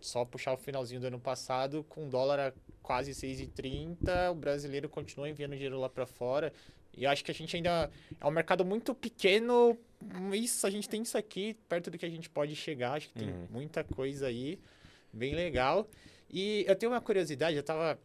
A: Só puxar o finalzinho do ano passado, com o dólar a quase 6,30, o brasileiro continua enviando dinheiro lá para fora. E eu acho que a gente ainda é um mercado muito pequeno. A gente tem isso aqui perto do que a gente pode chegar. Acho que tem muita coisa aí, bem legal. E eu tenho uma curiosidade, eu estava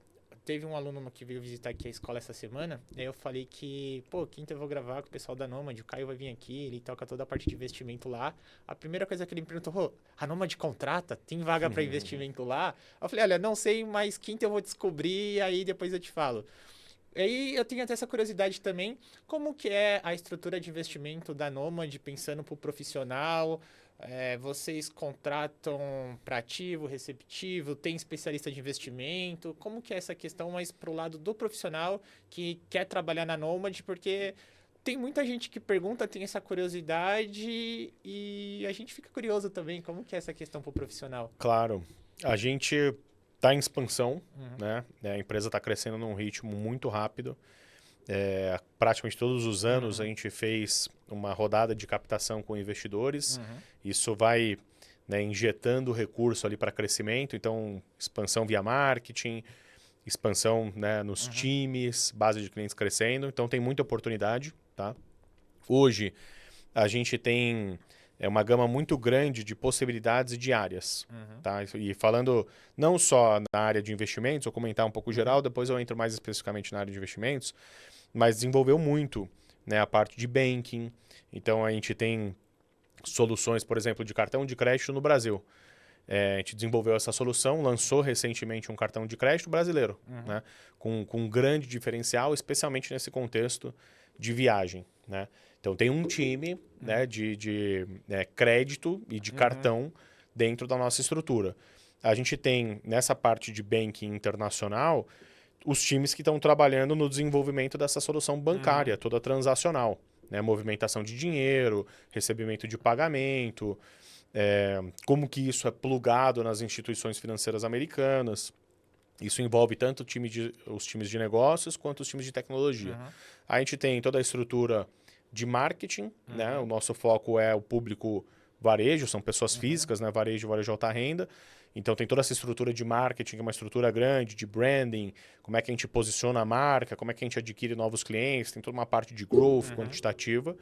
A: teve um aluno que veio visitar aqui a escola essa semana, e aí eu falei que, pô, quinta eu vou gravar com o pessoal da Nomad, o Caio vai vir aqui, ele toca toda a parte de investimento lá. A primeira coisa que ele me perguntou, pô, a Nomad contrata? Tem vaga para investimento lá? Eu falei, olha, não sei, mas quinta eu vou descobrir e aí depois eu te falo. E aí eu tenho até essa curiosidade também, como que é a estrutura de investimento da Nomad, pensando para o profissional? Vocês contratam para ativo, receptivo, tem especialista de investimento? Como que é essa questão mais pro lado do profissional que quer trabalhar na Nomad? Porque tem muita gente que pergunta, tem essa curiosidade e a gente fica curioso também. Como que é essa questão pro profissional?
B: Claro. A gente está em expansão, né? A empresa está crescendo num ritmo muito rápido. Praticamente todos os anos a gente fez uma rodada de captação com investidores. Isso vai, né, injetando recurso ali para crescimento. Então, expansão via marketing, expansão, né, nos times, base de clientes crescendo. Então, tem muita oportunidade. Tá? Hoje, a gente tem uma gama muito grande de possibilidades e de áreas. Tá? E falando não só na área de investimentos, vou comentar um pouco geral, depois eu entro mais especificamente na área de investimentos, mas desenvolveu muito, né, a parte de banking. Então, a gente tem soluções, por exemplo, de cartão de crédito no Brasil. A gente desenvolveu essa solução, lançou recentemente um cartão de crédito brasileiro, né, com um grande diferencial, especialmente nesse contexto de viagem. Né? Então, tem um time, né, de crédito e de cartão dentro da nossa estrutura. A gente tem, nessa parte de banking internacional, os times que estão trabalhando no desenvolvimento dessa solução bancária, toda transacional. Né? Movimentação de dinheiro, recebimento de pagamento, como que isso é plugado nas instituições financeiras americanas. Isso envolve tanto os times de negócios quanto os times de tecnologia. A gente tem toda a estrutura de marketing, né? O nosso foco é o público varejo, são pessoas físicas, né? Varejo alta renda. Então tem toda essa estrutura de marketing, que é uma estrutura grande, de branding, como é que a gente posiciona a marca, como é que a gente adquire novos clientes, tem toda uma parte de growth quantitativa.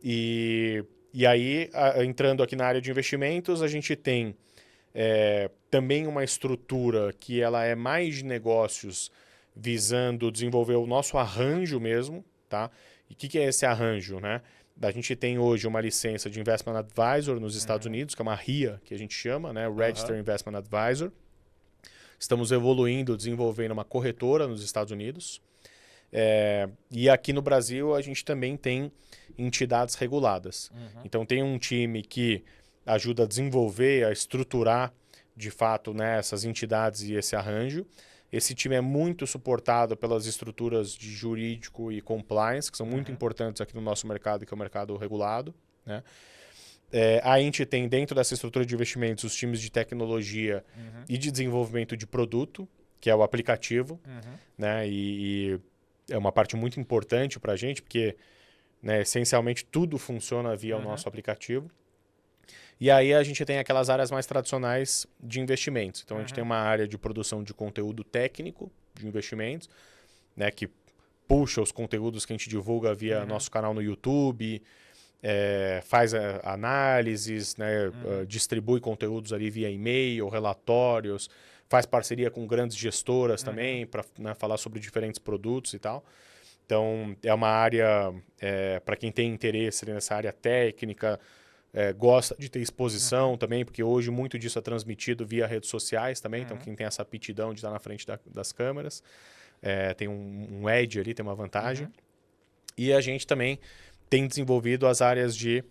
B: E aí, entrando aqui na área de investimentos, a gente tem também uma estrutura que ela é mais de negócios, visando desenvolver o nosso arranjo mesmo, tá? E o que é esse arranjo, né? A gente tem hoje uma licença de Investment Advisor nos Estados Unidos, que é uma RIA, que a gente chama, né? Registered Investment Advisor. Estamos evoluindo, desenvolvendo uma corretora nos Estados Unidos. E aqui no Brasil a gente também tem entidades reguladas. Então tem um time que ajuda a desenvolver, a estruturar de fato, né, essas entidades e esse arranjo. Esse time é muito suportado pelas estruturas de jurídico e compliance, que são muito importantes aqui no nosso mercado, que é o mercado regulado. Né? A gente tem dentro dessa estrutura de investimentos os times de tecnologia e de desenvolvimento de produto, que é o aplicativo. Né? E é uma parte muito importante para a gente, porque, né, essencialmente tudo funciona via o nosso aplicativo. E aí a gente tem aquelas áreas mais tradicionais de investimentos. Então a gente tem uma área de produção de conteúdo técnico de investimentos, né, que puxa os conteúdos que a gente divulga via nosso canal no YouTube, faz análises, né, distribui conteúdos ali via e-mail, relatórios, faz parceria com grandes gestoras também para, né, falar sobre diferentes produtos e tal. Então é uma área, para quem tem interesse nessa área técnica, gosta de ter exposição também, porque hoje muito disso é transmitido via redes sociais também, então quem tem essa aptidão de estar na frente das câmeras, tem um edge ali, tem uma vantagem. E a gente também tem desenvolvido as áreas de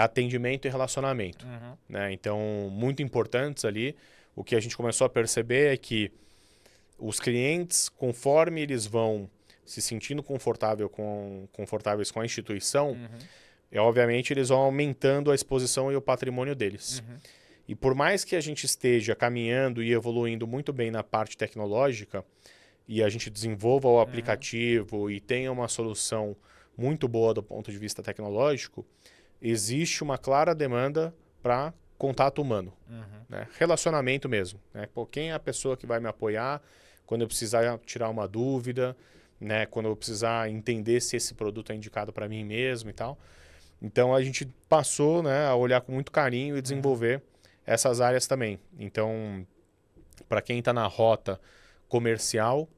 B: atendimento e relacionamento. Né? Então, muito importantes ali, o que a gente começou a perceber é que os clientes, conforme eles vão se sentindo confortáveis com a instituição, obviamente eles vão aumentando a exposição e o patrimônio deles. E por mais que a gente esteja caminhando e evoluindo muito bem na parte tecnológica, e a gente desenvolva o aplicativo e tenha uma solução muito boa do ponto de vista tecnológico, existe uma clara demanda para contato humano. Né? Relacionamento mesmo. Né? Pô, quem é a pessoa que vai me apoiar quando eu precisar tirar uma dúvida, né? Quando eu precisar entender se esse produto é indicado para mim mesmo e tal. Então, a gente passou, né, a olhar com muito carinho e desenvolver essas áreas também. Então, para quem está na rota comercial,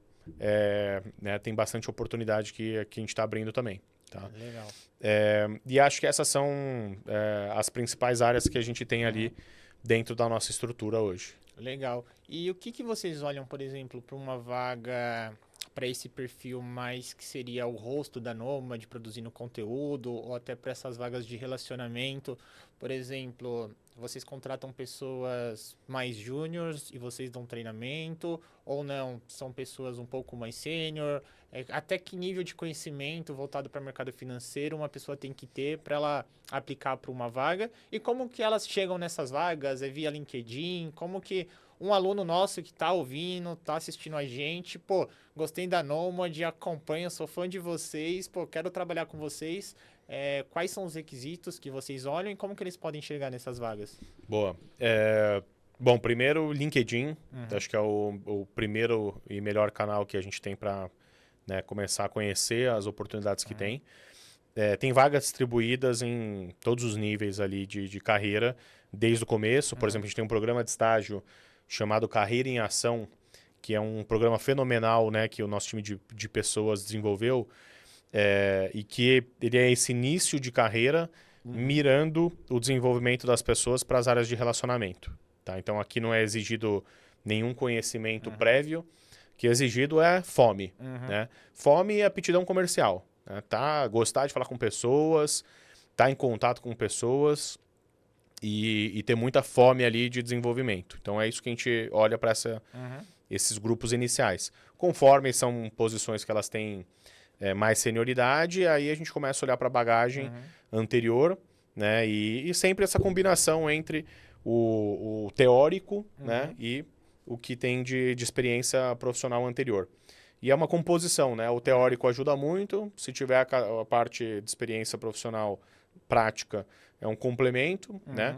B: né, tem bastante oportunidade que a gente está abrindo também. Tá?
A: Legal.
B: E acho que essas são as principais áreas que a gente tem ali dentro da nossa estrutura hoje.
A: Legal. E o que vocês olham, por exemplo, para uma vaga para esse perfil mais que seria o rosto da Nômade produzindo conteúdo, ou até para essas vagas de relacionamento? Por exemplo, vocês contratam pessoas mais júniores e vocês dão treinamento, ou não? São pessoas um pouco mais sênior? Até que nível de conhecimento voltado para o mercado financeiro uma pessoa tem que ter para ela aplicar para uma vaga? E como que elas chegam nessas vagas? É via LinkedIn? Como que um aluno nosso que está ouvindo, está assistindo a gente, pô, gostei da Nômade, acompanho, sou fã de vocês, pô, quero trabalhar com vocês. Quais são os requisitos que vocês olham e como que eles podem chegar nessas vagas?
B: Boa. Bom, primeiro, LinkedIn. Acho que é o primeiro e melhor canal que a gente tem para, né, começar a conhecer as oportunidades que tem. Tem vagas distribuídas em todos os níveis ali de carreira, desde o começo. Por exemplo, a gente tem um programa de estágio chamado Carreira em Ação, que é um programa fenomenal, né, que o nosso time de pessoas desenvolveu, e que ele é esse início de carreira mirando o desenvolvimento das pessoas para as áreas de relacionamento. Tá? Então, aqui não é exigido nenhum conhecimento prévio, o que é exigido é fome. Né? Fome e aptidão comercial. Né? Tá? Gostar de falar com pessoas, estar em contato com pessoas e ter muita fome ali de desenvolvimento. Então, é isso que a gente olha para esses grupos iniciais. Conforme são posições que elas têm mais senioridade, aí a gente começa a olhar para a bagagem anterior, né? E sempre essa combinação entre o teórico, né? E o que tem de experiência profissional anterior. E é uma composição, né? O teórico ajuda muito, se tiver a parte de experiência profissional prática, é um complemento, né?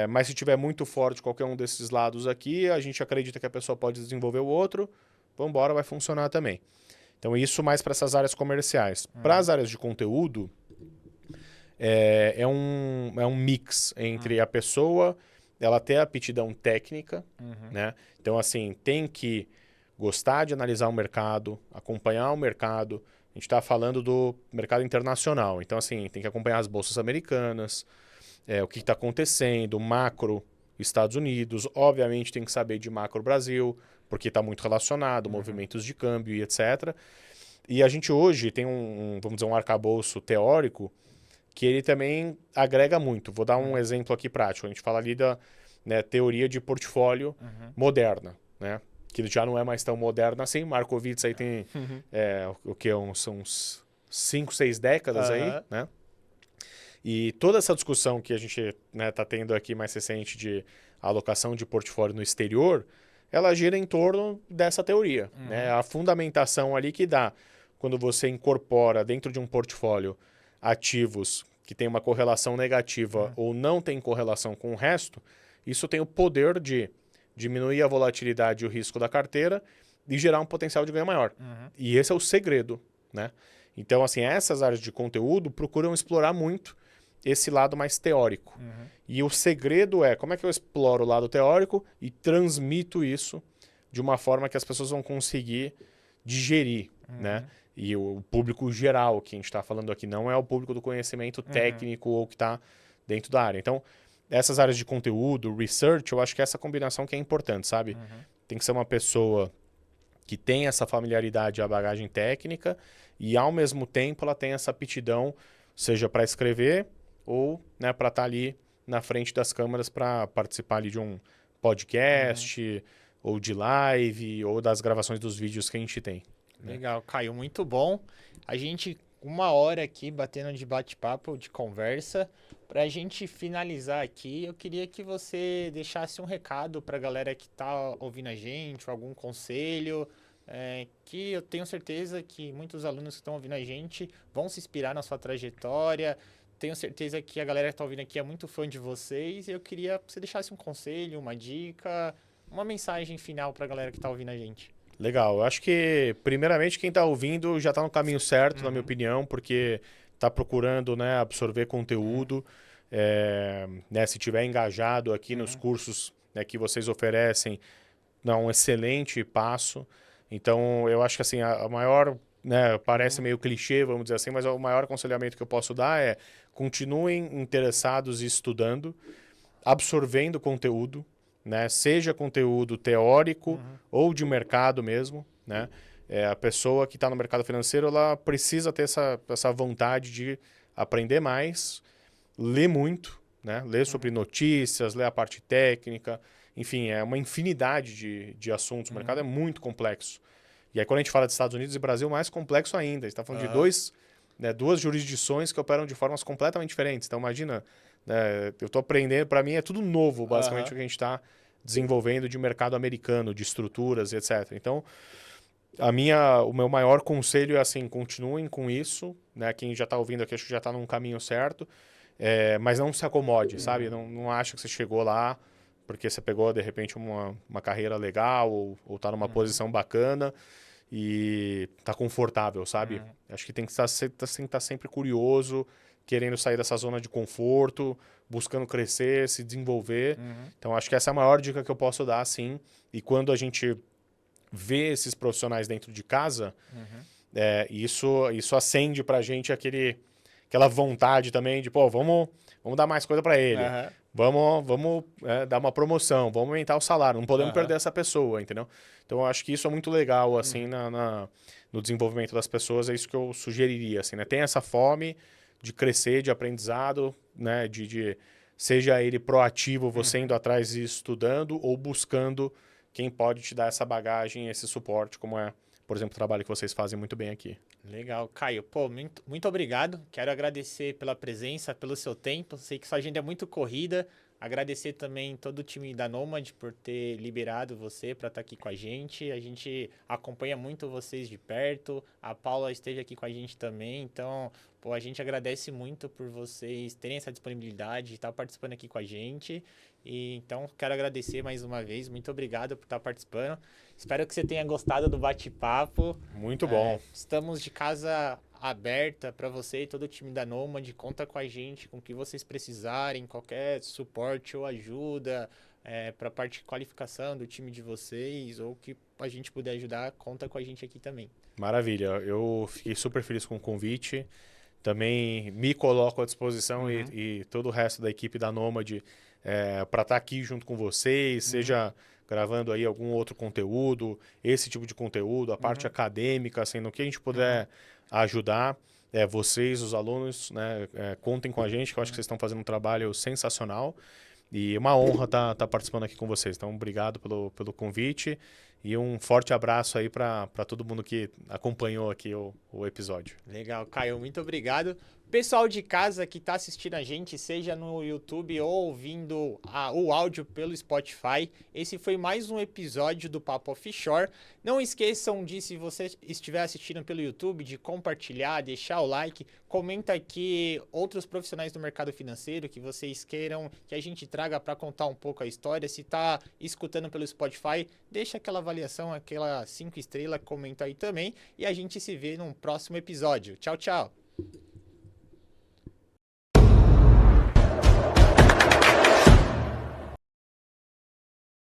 B: Mas se tiver muito forte qualquer um desses lados aqui, a gente acredita que a pessoa pode desenvolver o outro, vamos embora, vai funcionar também. Então, isso mais para essas áreas comerciais. Para as áreas de conteúdo, é um mix entre a pessoa, ela ter aptidão técnica, né? Então, assim, tem que gostar de analisar o mercado, acompanhar o mercado. A gente está falando do mercado internacional. Então, assim, tem que acompanhar as bolsas americanas, o que está acontecendo, macro Estados Unidos. Obviamente, tem que saber de macro Brasil, porque está muito relacionado, movimentos de câmbio e etc. E a gente hoje tem vamos dizer, um arcabouço teórico que ele também agrega muito. Vou dar um exemplo aqui prático. A gente fala ali da, né, teoria de portfólio moderna, né? Que já não é mais tão moderna assim. Markowitz aí tem o que? São uns 5, 6 décadas aí, né? E toda essa discussão que a gente, né, tá tendo aqui mais recente de alocação de portfólio no exterior, ela gira em torno dessa teoria. Né? A fundamentação ali que dá quando você incorpora dentro de um portfólio ativos que tem uma correlação negativa ou não tem correlação com o resto, isso tem o poder de diminuir a volatilidade e o risco da carteira e gerar um potencial de ganho maior. E esse é o segredo. Né? Então, assim, essas áreas de conteúdo procuram explorar muito esse lado mais teórico. E o segredo é como é que eu exploro o lado teórico e transmito isso de uma forma que as pessoas vão conseguir digerir, né? E o público geral que a gente está falando aqui não é o público do conhecimento técnico ou que está dentro da área. Então, essas áreas de conteúdo, research, eu acho que essa combinação que é importante, sabe? Tem que ser uma pessoa que tem essa familiaridade e a bagagem técnica e, ao mesmo tempo, ela tem essa aptidão, seja para escrever ou, né, para estar ali na frente das câmeras para participar ali de um podcast ou de live ou das gravações dos vídeos que a gente tem. Né?
A: Legal, Caio, muito bom. A gente, 1 hora aqui, batendo de bate-papo, de conversa. Para a gente finalizar aqui, eu queria que você deixasse um recado para a galera que está ouvindo a gente, algum conselho, que eu tenho certeza que muitos alunos que estão ouvindo a gente vão se inspirar na sua trajetória. Tenho certeza que a galera que está ouvindo aqui é muito fã de vocês e eu queria que você deixasse um conselho, uma dica, uma mensagem final para a galera que está ouvindo a gente.
B: Legal. Eu acho que, primeiramente, quem está ouvindo já está no caminho certo, na minha opinião, porque está procurando, né, absorver conteúdo. Né, se tiver engajado aqui nos cursos, né, que vocês oferecem, dá um excelente passo. Então, eu acho que assim, a maior, né, parece meio clichê, vamos dizer assim, mas o maior aconselhamento que eu posso dar é continuem interessados e estudando, absorvendo conteúdo, né, seja conteúdo teórico ou de mercado mesmo, né? A pessoa que está no mercado financeiro, ela precisa ter essa vontade de aprender mais, ler muito, né? Ler sobre notícias, ler a parte técnica, enfim, é uma infinidade de assuntos. O mercado é muito complexo. E aí, quando a gente fala de Estados Unidos e Brasil, mais complexo ainda. A gente está falando de duas jurisdições que operam de formas completamente diferentes. Então, imagina, né, eu estou aprendendo, para mim é tudo novo, basicamente, o que a gente está desenvolvendo de mercado americano, de estruturas e etc. Então, o meu maior conselho é assim, continuem com isso, né? Quem já está ouvindo aqui, acho que já está num caminho certo, mas não se acomode, sabe? Não acha que você chegou lá porque você pegou, de repente, uma carreira legal ou está numa posição bacana e está confortável, sabe? Acho que tem que estar sempre curioso, querendo sair dessa zona de conforto, buscando crescer, se desenvolver. Então, acho que essa é a maior dica que eu posso dar, sim. E quando a gente vê esses profissionais dentro de casa, isso acende pra gente aquela vontade também de, pô, vamos dar mais coisa para ele. Vamos dar uma promoção, vamos aumentar o salário, não podemos perder essa pessoa, entendeu? Então, eu acho que isso é muito legal, assim, no desenvolvimento das pessoas, é isso que eu sugeriria, assim, né? Tem essa fome de crescer, de aprendizado, né? Seja ele proativo, você indo atrás e estudando, ou buscando quem pode te dar essa bagagem, esse suporte, como é, por exemplo, o trabalho que vocês fazem muito bem aqui.
A: Legal, Caio. Pô, muito obrigado. Quero agradecer pela presença, pelo seu tempo. Sei que sua agenda é muito corrida. Agradecer também todo o time da Nomad por ter liberado você para estar aqui com a gente. A gente acompanha muito vocês de perto. A Paula esteve aqui com a gente também. Então, pô, a gente agradece muito por vocês terem essa disponibilidade de estar participando aqui com a gente. E então, quero agradecer mais uma vez. Muito obrigado por estar participando. Espero que você tenha gostado do bate-papo.
B: Muito bom.
A: Estamos de casa aberta para você e todo o time da Nomad. Conta com a gente, com o que vocês precisarem, qualquer suporte ou ajuda para a parte de qualificação do time de vocês ou que a gente puder ajudar, conta com a gente aqui também.
B: Maravilha. Eu fiquei super feliz com o convite. Também me coloco à disposição e todo o resto da equipe da Nomad para estar aqui junto com vocês, seja gravando aí algum outro conteúdo, esse tipo de conteúdo, a parte acadêmica, assim, no que a gente puder ajudar, vocês, os alunos, né, contem com a gente, que eu acho que vocês estão fazendo um trabalho sensacional e uma honra estar participando aqui com vocês. Então, obrigado pelo convite e um forte abraço aí para todo mundo que acompanhou aqui o episódio.
A: Legal, Caio, muito obrigado. Pessoal de casa que está assistindo a gente, seja no YouTube ou ouvindo o áudio pelo Spotify, esse foi mais um episódio do Papo Offshore. Não esqueçam de, se você estiver assistindo pelo YouTube, de compartilhar, deixar o like, comenta aqui outros profissionais do mercado financeiro que vocês queiram que a gente traga para contar um pouco a história. Se está escutando pelo Spotify, deixa aquela avaliação, aquela 5 estrelas, comenta aí também e a gente se vê num próximo episódio. Tchau, tchau!